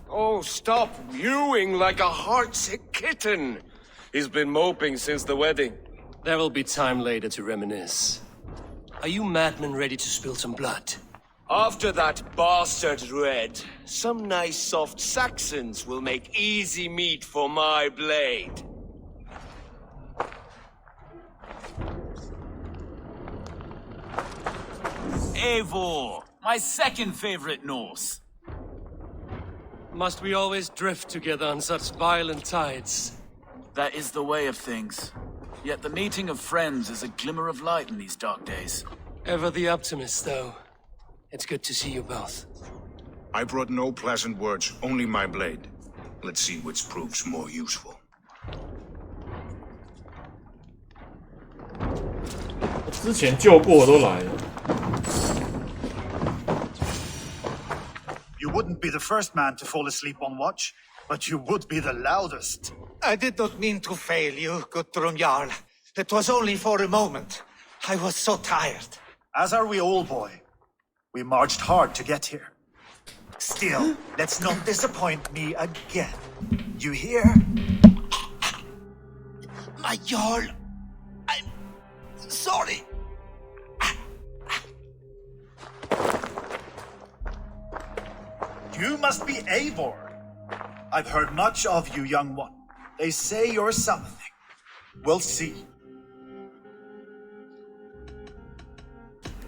Oh, stop mewing like a heartsick kitten. He's been moping since the wedding. There will be time later to reminisce. Are you madmen ready to spill some blood? After that bastard Red, some nice soft Saxons will make easy meat for my blade. Eivor, my second favorite Norse. Must we always drift together on such violent tides? That is the way of things. Yet the meeting of friends is a glimmer of light in these dark days. Ever the optimist, though. It's good to see you both. I brought no pleasant words, only my blade. Let's see which proves more useful. 我之前救过都来了。 You wouldn't be the first man to fall asleep on watch, but you would be the loudest. I did not mean to fail you, Guthrum Jarl. It was only for a moment. I was so tired. As are we all, boy. We marched hard to get here. Still, let's not disappoint me again. You hear? My Jarl, I'm sorry. You must be Eivor. I've heard much of you, young one. They say you're something. We'll see.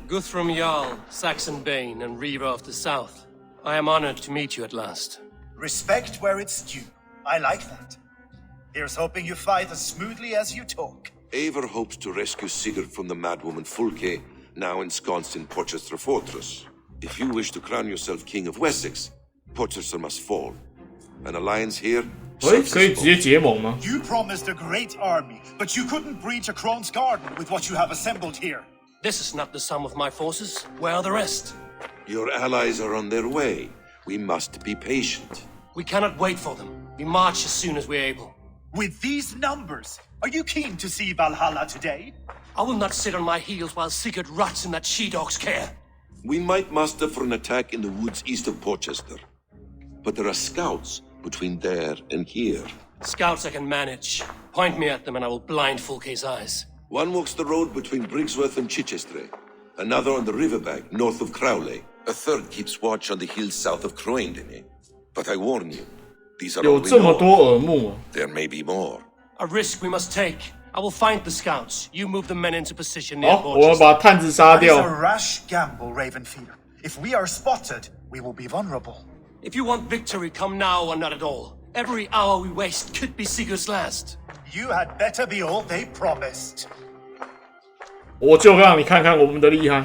Guthrum Jarl, Saxon Bane, and Reaver of the South. I am honored to meet you at last. Respect where it's due. I like that. Here's hoping you fight as smoothly as you talk. Eivor hopes to rescue Sigurd from the madwoman Fulke, now ensconced in Porchester Fortress. If you wish to crown yourself King of Wessex, Porchester must fall. An alliance here... 可以直接结盟吗？ You promised a great army, but you couldn't breach a Krone's garden with what you have assembled here. This is not the sum of my forces. Where are the rest? Your allies are on their way. We must be patient. We cannot wait for them. We march as soon as we're able. With these numbers, are you keen to see Valhalla today? I will not sit on my heels while Sigurd rots in that she-dog's care. We might muster for an attack in the woods east of Porchester. But there are scouts between there and here. Scouts I can manage. Point me at them and I will blind Fulke's eyes. One walks the road between Briggsworth and Chichester. Another on the riverbank north of Crowley. A third keeps watch on the hills south of Croendene. But I warn you, these are all we know. There may be more. A risk we must take. I will find the scouts. You move the men into position near Porchester. 我要把探子杀掉。 That is a rash gamble, Ravenfeeder. If we are spotted, we will be vulnerable. If you want victory, come now or not at all. Every hour we waste could be Sigurd's last. You had better be all they promised. 我就让你看看我们的厉害。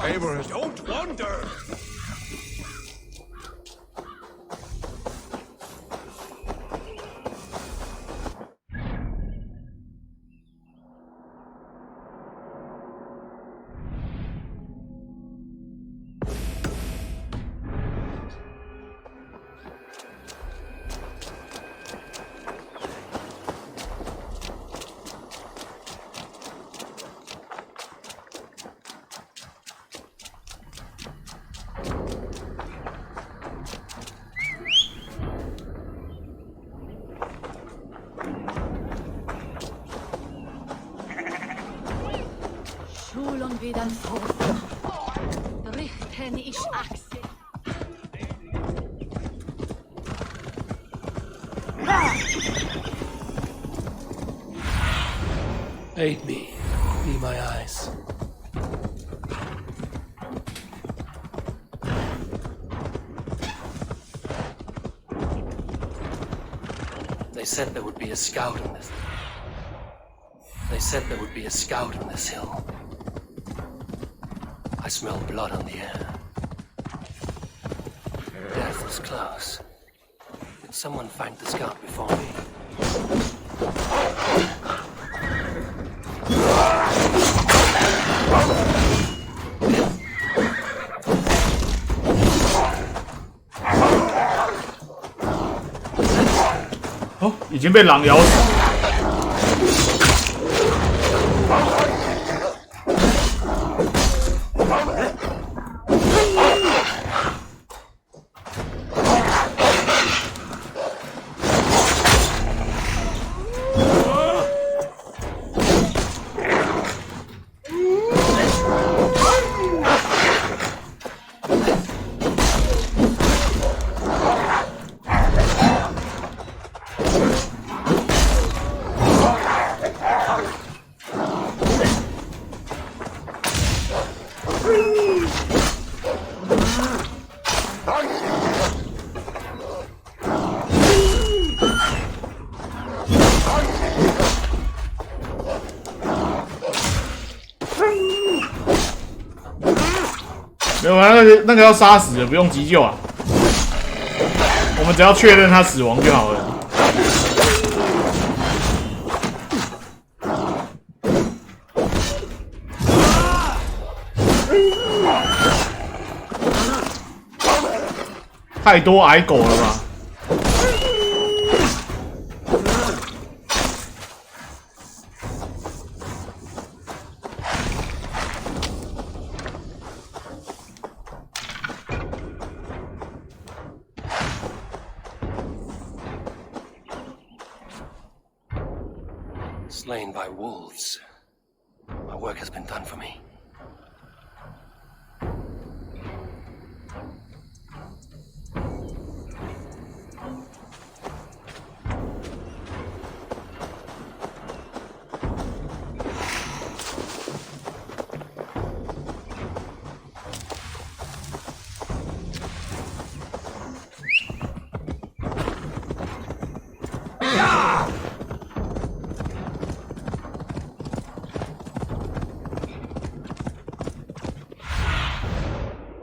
Eivor, don't wander! Schulung wie dein Vater. Richten ich Achse. Aid me. Be my eyes. They said there would be a scout on this. They said there would be a scout on this hill. I smell blood on the air. Death was close. Did someone find the scout before me? 哦，已经被狼咬死。 没有啊，那个要杀死的，不用急救啊。我们只要确认他死亡就好了。太多矮狗了吧？ Slain by wolves. My work has been done for me.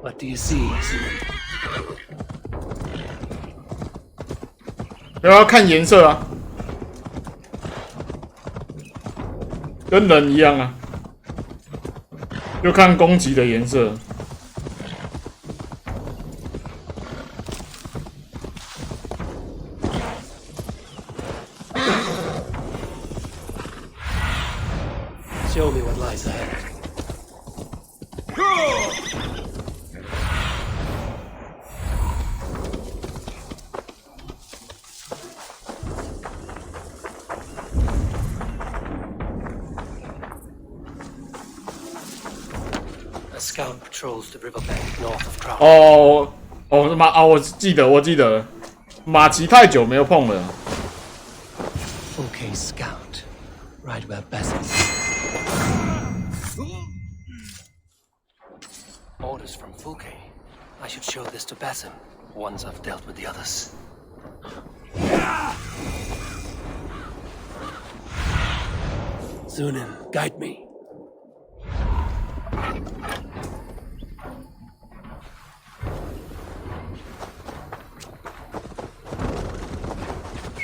What do you see? 要看颜色啊，跟人一样啊，就看攻击的颜色。Show me what lies ahead. A scout patrols the riverbank north of Crown. 我记得，马奇太久没有碰了。Okay, scout, right where Basim. Orders from Fulke. I should show this to Basim once I've dealt with the others. Zunin, guide me.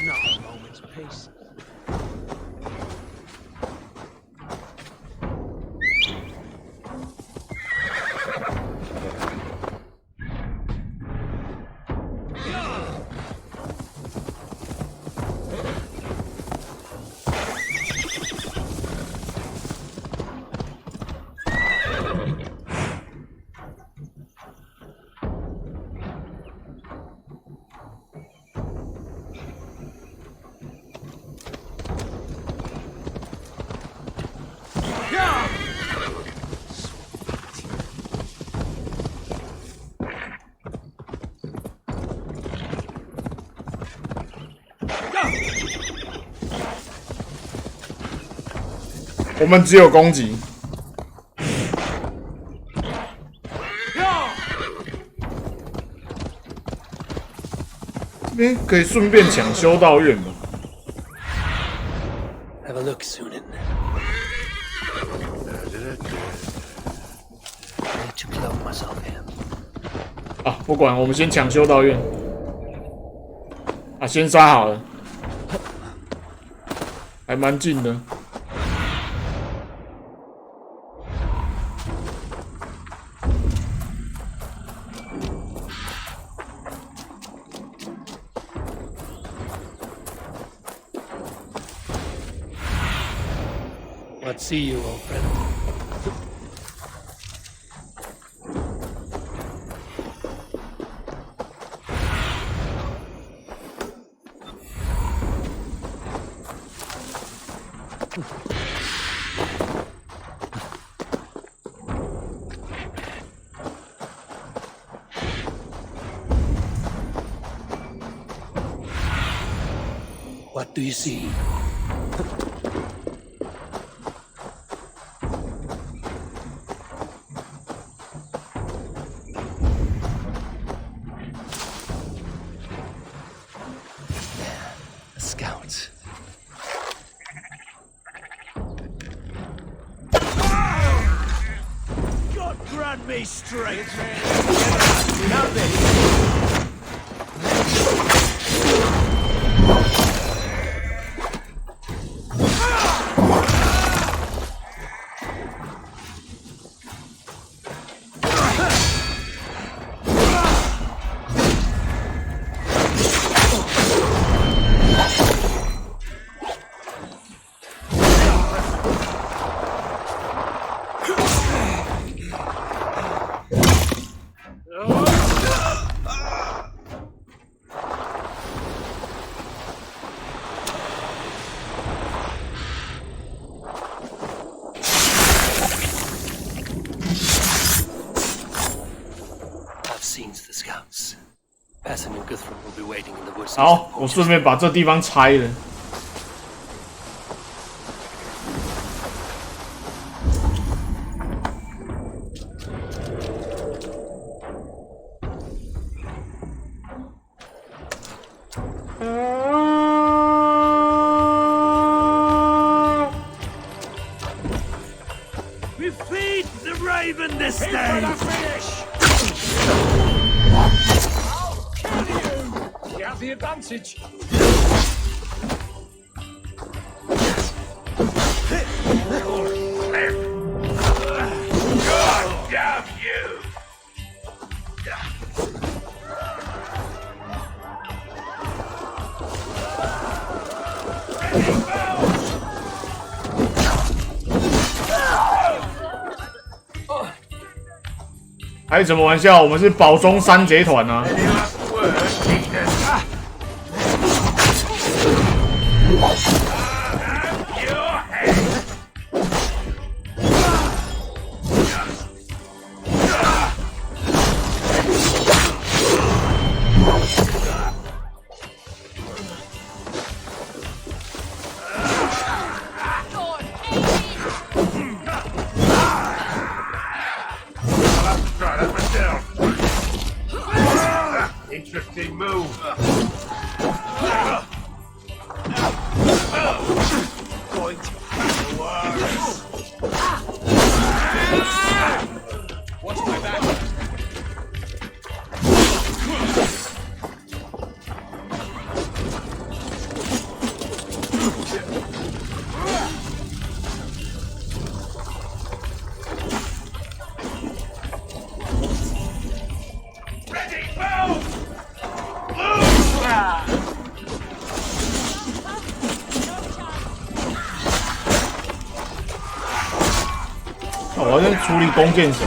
Not a moment's peace. Yeah! 我们只有攻击。这边可以顺便抢修道院吗 Have a look, Zunin. I need to clone myself here. 啊，不管，我们先抢修道院。啊，先杀好了。还蛮近的。Let's see you, old friend. What do you see? Scouts. God grant me strength! Pessin and Guthrum will be waiting in the woods. 好，我顺便把这地方拆了。We feed the raven this day. You have the advantage. God damn you! Oh. 开什么玩笑？我们是保中三贼团啊！ Interesting move. Going to have worse. Watch my back. Ready, move! 我要先处理弓箭手。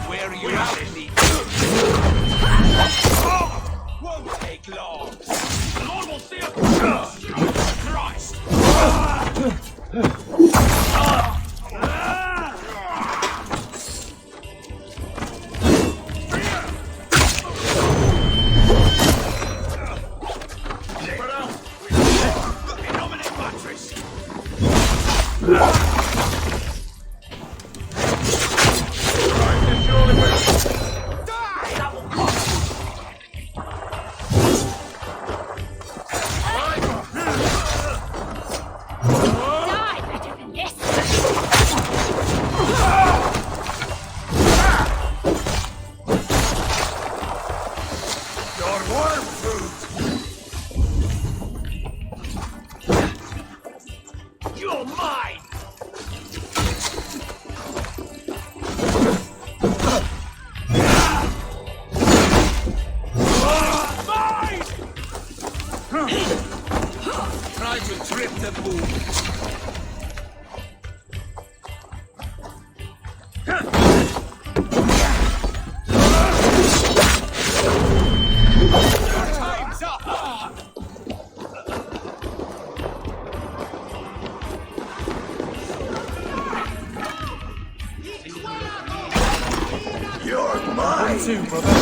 Where are you at, me? Won't take long. The Lord will see us. Christ! Innominate mattress. Try to trip the bull. Time's up! You're mine! 1-2, brother.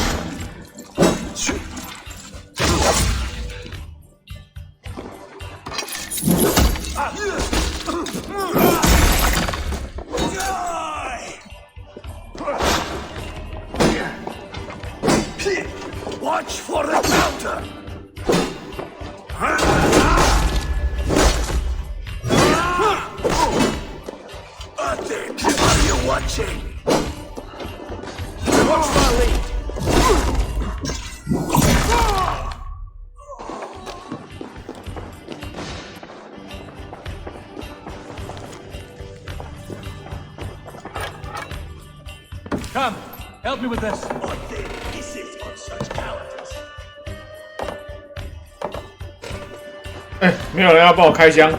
Watch for the counter! Are you watching? Watch my lead. Come, help me with this. This is on such cowardice. 哎，没有人要帮我开箱，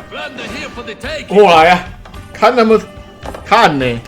过来啊！看他们看呢。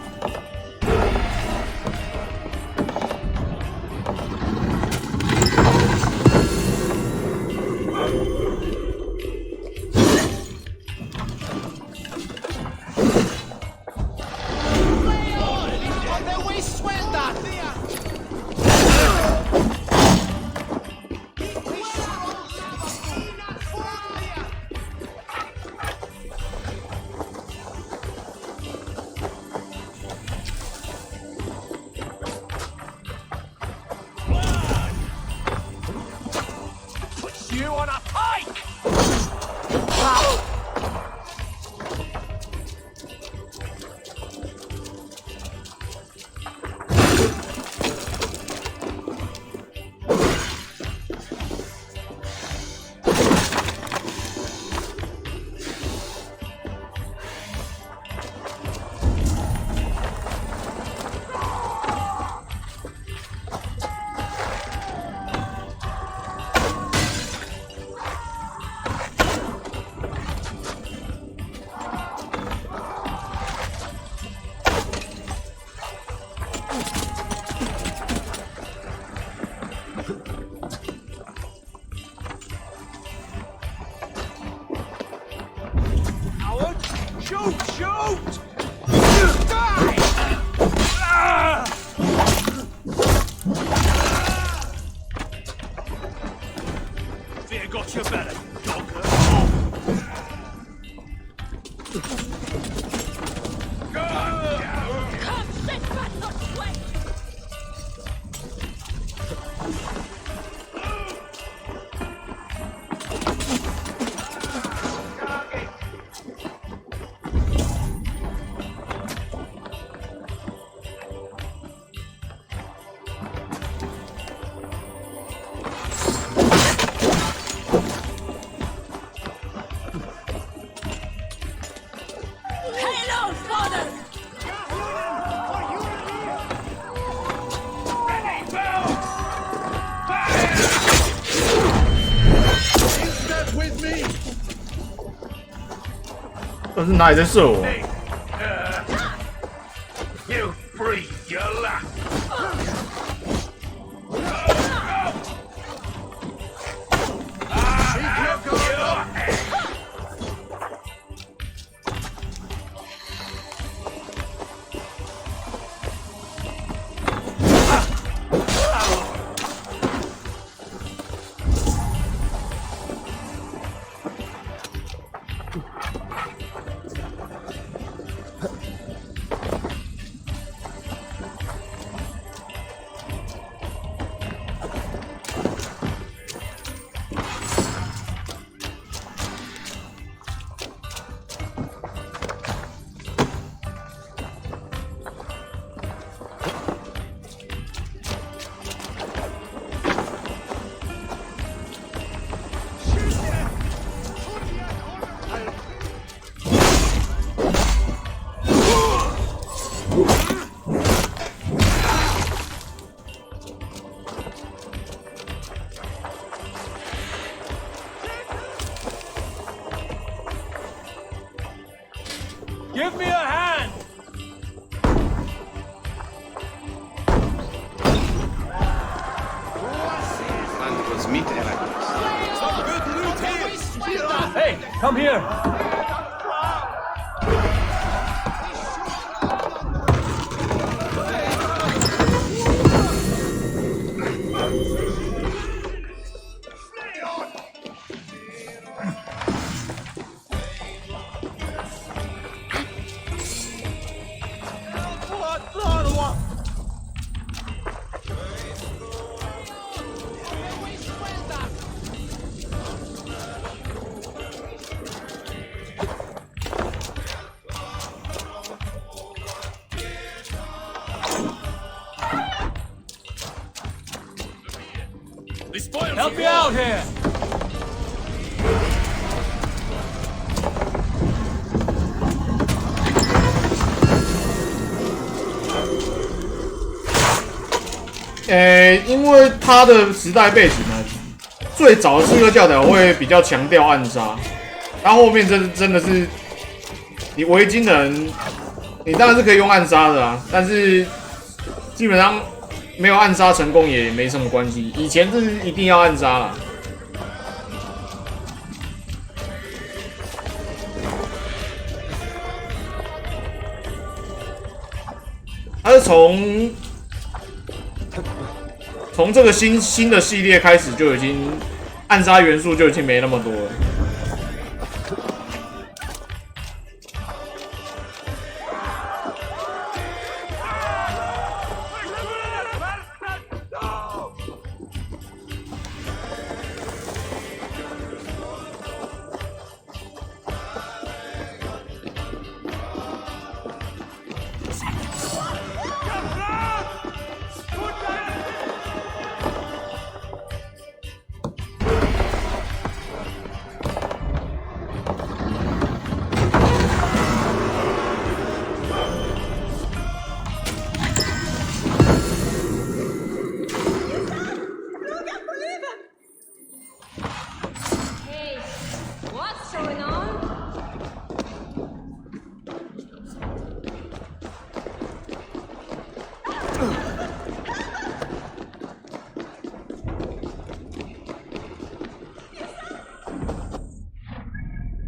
You on a pike! Shoot! Shoot! Die! Fear got your better, dogger. with me. 这是哪里在射我？ You breathe your luck. Give me a hand. And was meet Some good loot here. Hey, come here. Help me out here! 因为它的时代背景呢，最早的刺客教条会比较强调暗杀，它后面真的是你维京人，你当然是可以用暗杀的啊，但是基本上。 没有暗杀成功也没什么关系，以前是一定要暗杀啦。他是从这个新的系列开始就已经暗杀元素就已经没那么多了。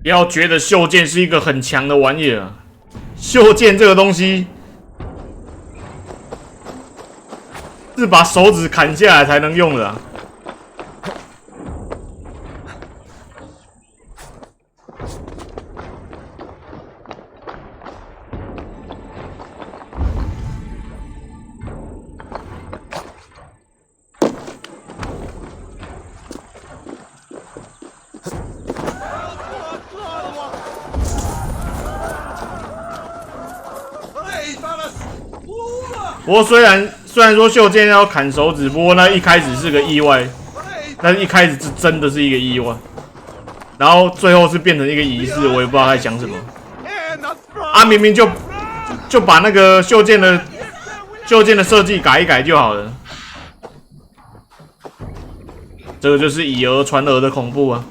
不要觉得袖剑是一个很强的玩意儿，袖剑这个东西是把手指砍下来才能用的啊。不过虽然说袖剑要砍手指，不过那一开始是个意外，那一开始是真的是一个意外，然后最后是变成一个仪式，我也不知道他在想什么。啊，明明就把那个袖剑的设计改一改就好了，这个就是以讹传讹的恐怖啊！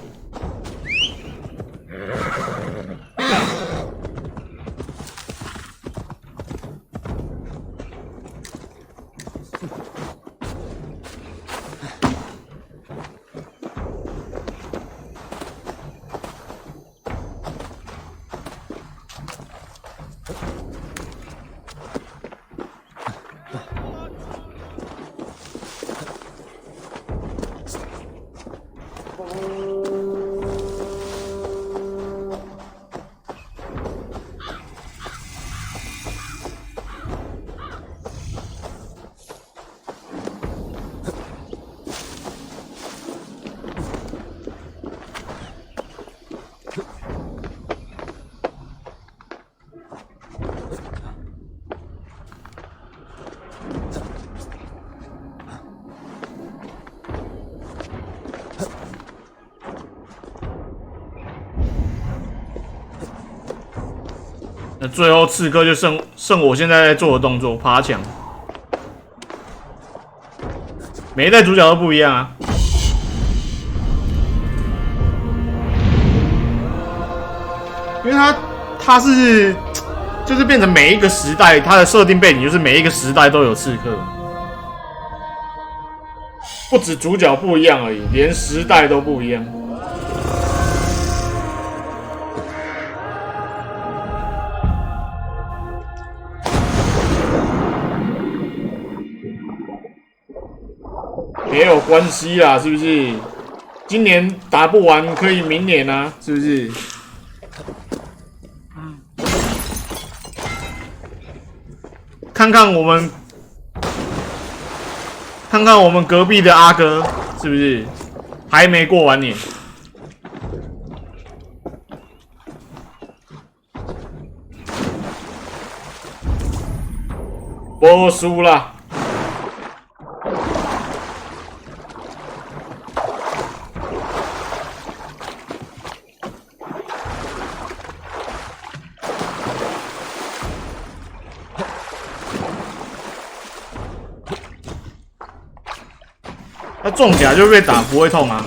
那最后刺客就剩我现在在做的动作，爬墙。每一代主角都不一样啊。因为他是就是变成每一个时代，它的设定背景就是每一个时代都有刺客，不止主角不一样而已，连时代都不一样。没有关系啦，是不是？今年打不完，可以明年啊，是不是？看看我们隔壁的阿哥，是不是还没过完年？不输啦！他中甲就被打不会痛啊。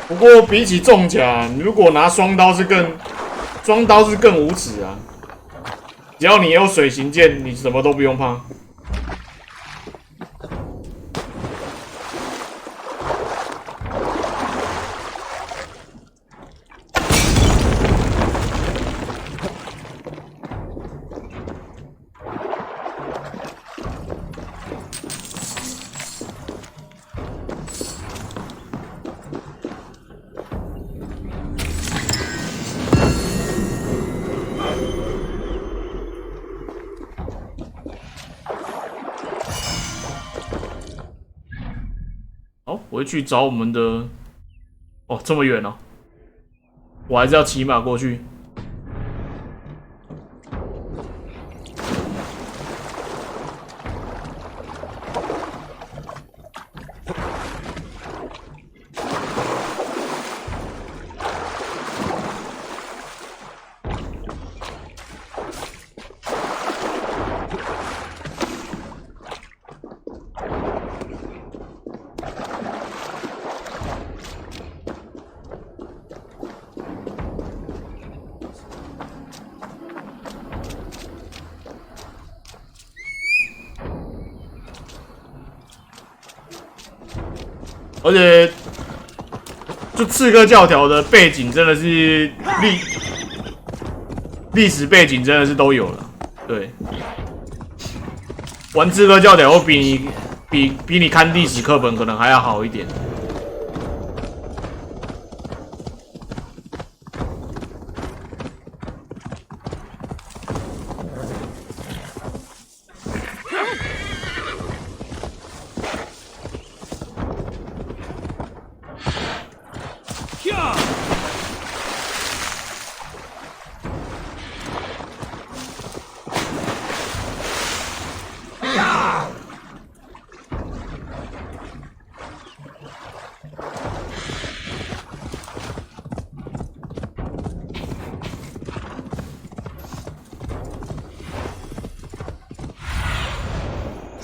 不过比起重甲，你如果拿双刀是更无耻啊！只要你有水行剑，你什么都不用怕。好，我会去找我们的。哦，这么远哦，我还是要骑马过去。而且，就刺客教条的背景真的是历史背景真的是都有了。对，玩刺客教条会比你看历史课本可能还要好一点。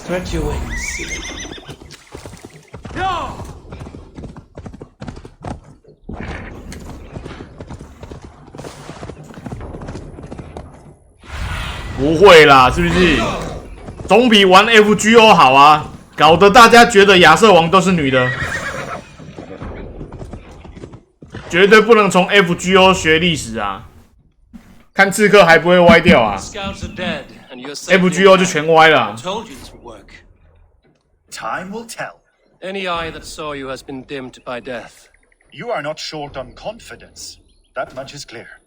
Spread your wings. No! 不会啦，是不是？总比玩 FGO 好啊！搞得大家觉得亚瑟王都是女的，绝对不能从 FGO 学历史啊！看刺客还不会歪掉啊 ！FGO 就全歪了。Time will tell. Any eye that saw you has been dimmed by death. You are not short on confidence. That much is clear.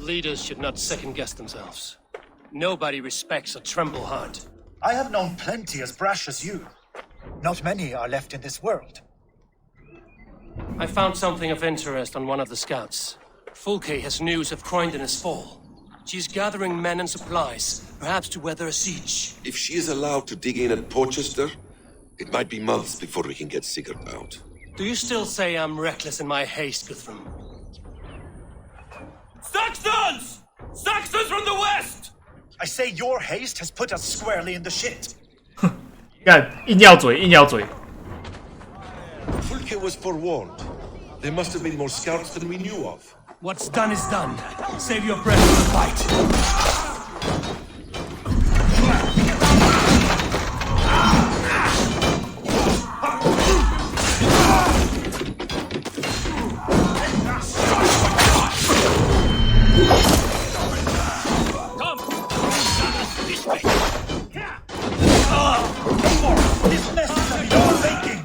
Leaders should not second-guess themselves. Nobody respects a trembleheart. I have known plenty as brash as you. Not many are left in this world. I found something of interest on one of the scouts. Fulke has news of Croydon's fall. She's gathering men and supplies, perhaps to weather a siege. If she is allowed to dig in at Porchester, it might be months before we can get Sigurd out. Do you still say I'm reckless in my haste, Guthrum? Saxons! Saxons from the west! I say your haste has put us squarely in the shit. 干，硬要嘴，硬要嘴。Fulke was forewarned. There must have been more scouts than we knew of. What's done is done. Save your breath for the fight. This mess is of your making.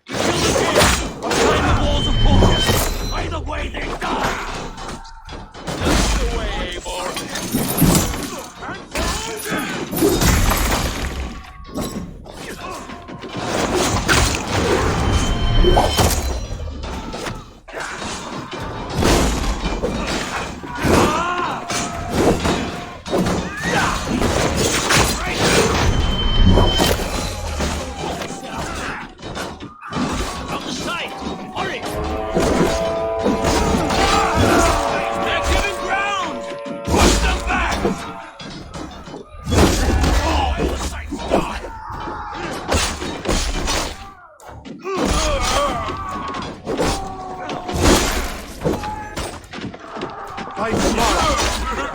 Behind the walls of Portchester. Either way, they die. That's the way, or...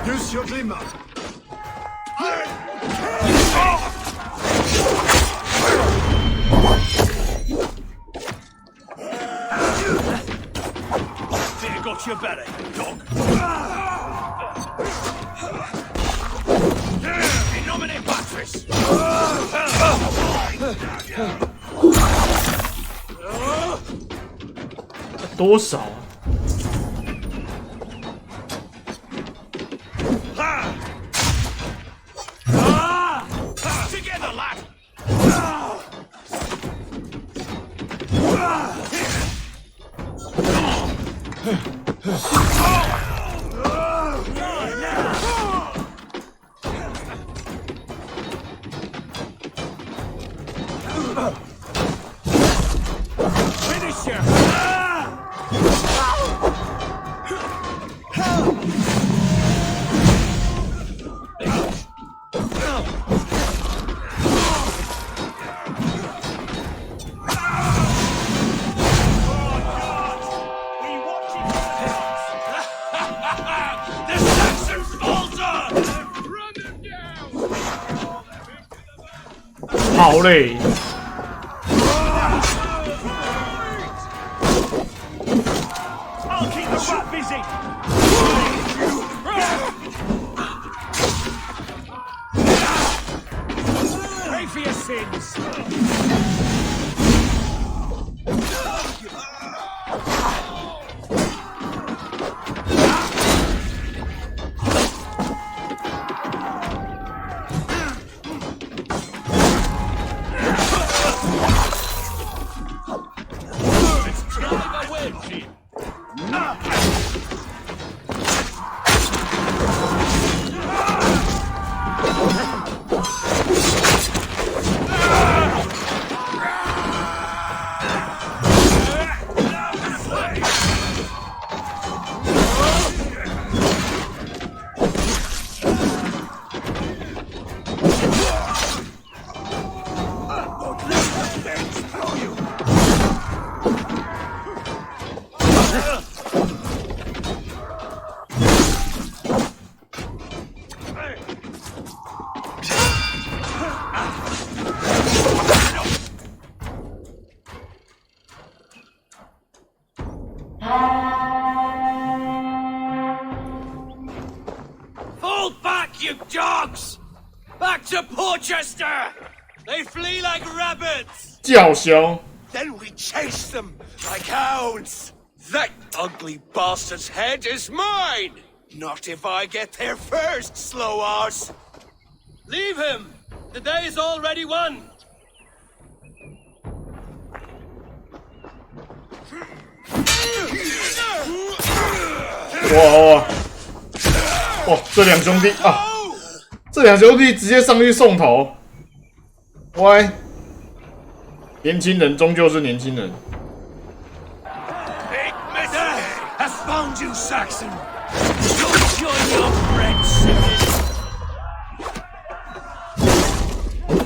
Use your glimmer. There got your belly, dog. Nominate Patris.多少啊？ Together, lad. Finish him.好嘞。 I'll keep the rat busy. Pay for your sins. Fall back, you dogs! Back to Porchester! They flee like rabbits! 叫嚣。 Then we chase them like hounds. That ugly bastard's head is mine! Not if I get there first, slow ass! Leave him! The day is already won!哇！哇！这两兄弟啊，这两兄弟直接上去送头。喂，年轻人终究是年轻人。Has found you, Saxon. Go join your friends.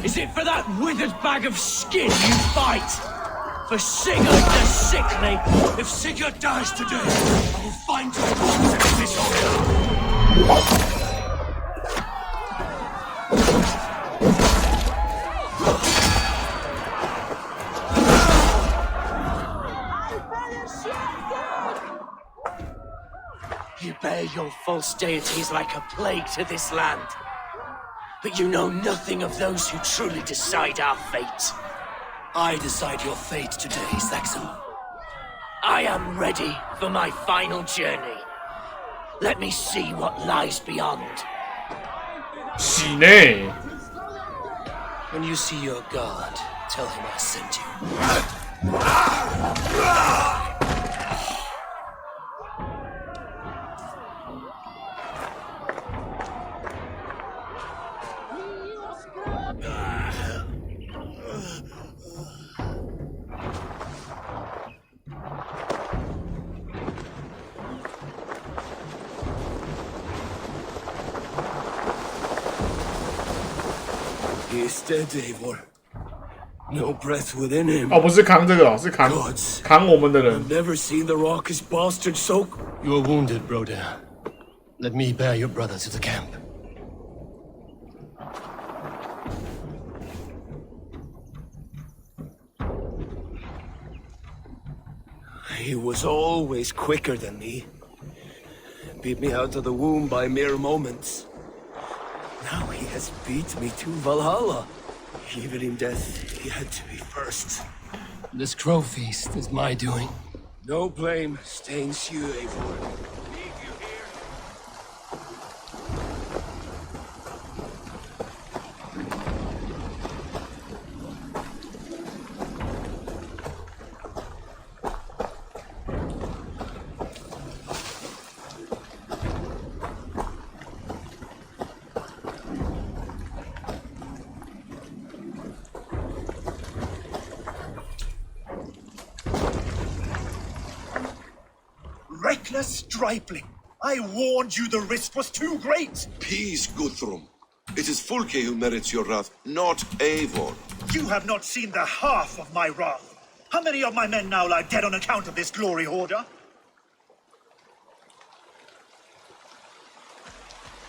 Is it for that withered bag of skin you fight? For Sigurd the Sickly? If Sigurd dies today, I will find your bones in this order. You bear your false deities like a plague to this land. But you know nothing of those who truly decide our fate. I decide your fate today, Saxon. I am ready for my final journey. Let me see what lies beyond. When you see your god, tell him I sent you. He is dead, Eivor. No breath within him. 哦，不是扛这个哦，是扛我们的人。 I've never seen the raucous bastard so. You are wounded, Broder. Let me bear your brother to the camp. He was always quicker than me. Beat me out of the womb by mere moments. Now he has beat me to Valhalla. Even in death, he had to be first. This crow feast is my doing. No blame stains you, Eivor. Reckless stripling! I warned you the risk was too great! Peace, Guthrum. It is Fulke who merits your wrath, not Eivor. You have not seen the half of my wrath. How many of my men now lie dead on account of this glory hoarder?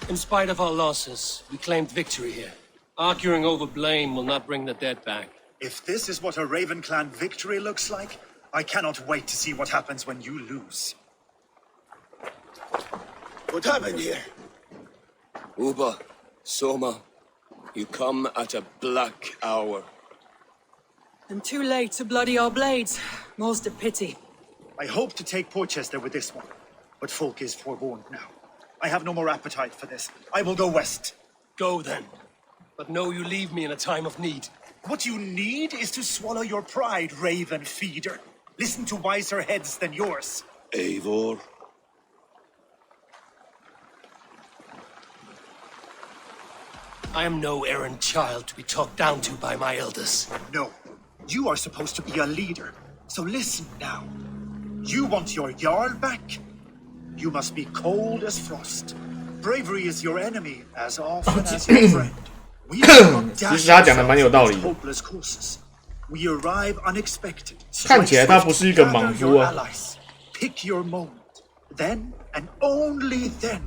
In spite of our losses, we claimed victory here. Arguing over blame will not bring the dead back. If this is what a Raven Clan victory looks like, I cannot wait to see what happens when you lose. What happened here? Uba, Soma, you come at a black hour. And too late to bloody our blades. More's the pity. I hope to take Porchester with this one, but Folk is forewarned now. I have no more appetite for this. I will go west. Go then. But know you leave me in a time of need. What you need is to swallow your pride, Raven Feeder. Listen to wiser heads than yours. Eivor? I am no errant child to be talked down to by my elders. No. You are supposed to be a leader. So listen now. You want your Jarl back? You must be cold as frost. Bravery is your enemy as often as your friend. We hopeless courses. We arrive unexpected. 看起来他不是一个莽夫啊。 Pick your moment. Then and only then,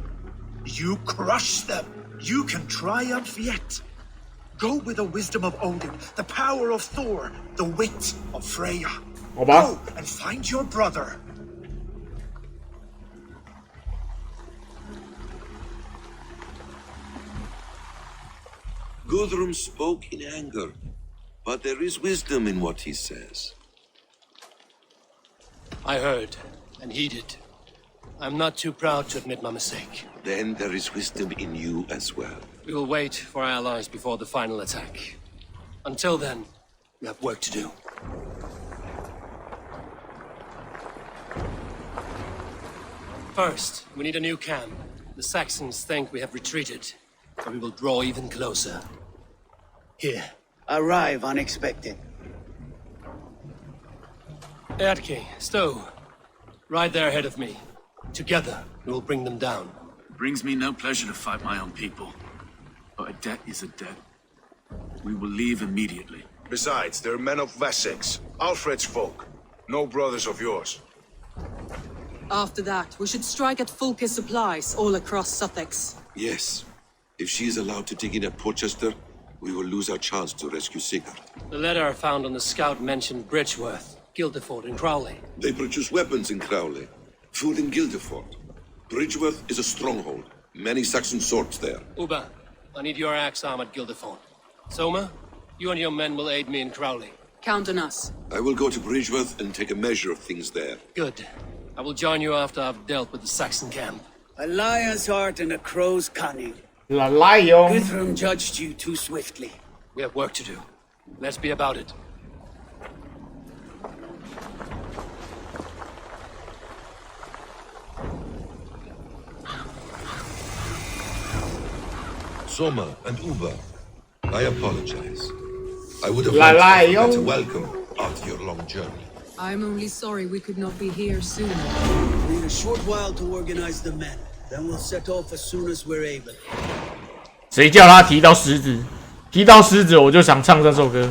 you crush them. You can triumph yet. Go with the wisdom of Odin, the power of Thor, the wit of Freya. Go and find your brother. Guthrum spoke in anger, but there is wisdom in what he says. I heard and heeded. I'm not too proud to admit my mistake. Then there is wisdom in you as well. We will wait for our allies before the final attack. Until then, we have work to do. First, we need a new camp. The Saxons think we have retreated, but we will draw even closer. Here. Arrive unexpected. Erke, Stowe, ride there ahead of me. Together, we will bring them down. It brings me no pleasure to fight my own people. But a debt is a debt. We will leave immediately. Besides, they're men of Wessex, Alfred's folk. No brothers of yours. After that, we should strike at Fulke's supplies all across Sussex. Yes. If she is allowed to dig in at Portchester, we will lose our chance to rescue Sigurd. The letter found on the scout mentioned Bridgeworth, Guildeford, and Crowley. They produce weapons in Crowley, food in Guildeford. Bridgeworth is a stronghold. Many Saxon swords there. Uba, I need your axe arm at Guildeford. Soma, you and your men will aid me in Crowley. Count on us. I will go to Bridgeworth and take a measure of things there. Good. I will join you after I've dealt with the Saxon camp. A lion's heart and a crow's cunning. La lion. Guthrum judged you too swiftly. We have work to do. Let's be about it. Soma and Uba, I apologize. I would have liked a better welcome after your long journey. I'm only sorry we could not be here sooner. We need a short while to organize the men. Then we'll set off as soon as we're able. 谁叫他提到狮子？提到狮子，我就想唱这首歌。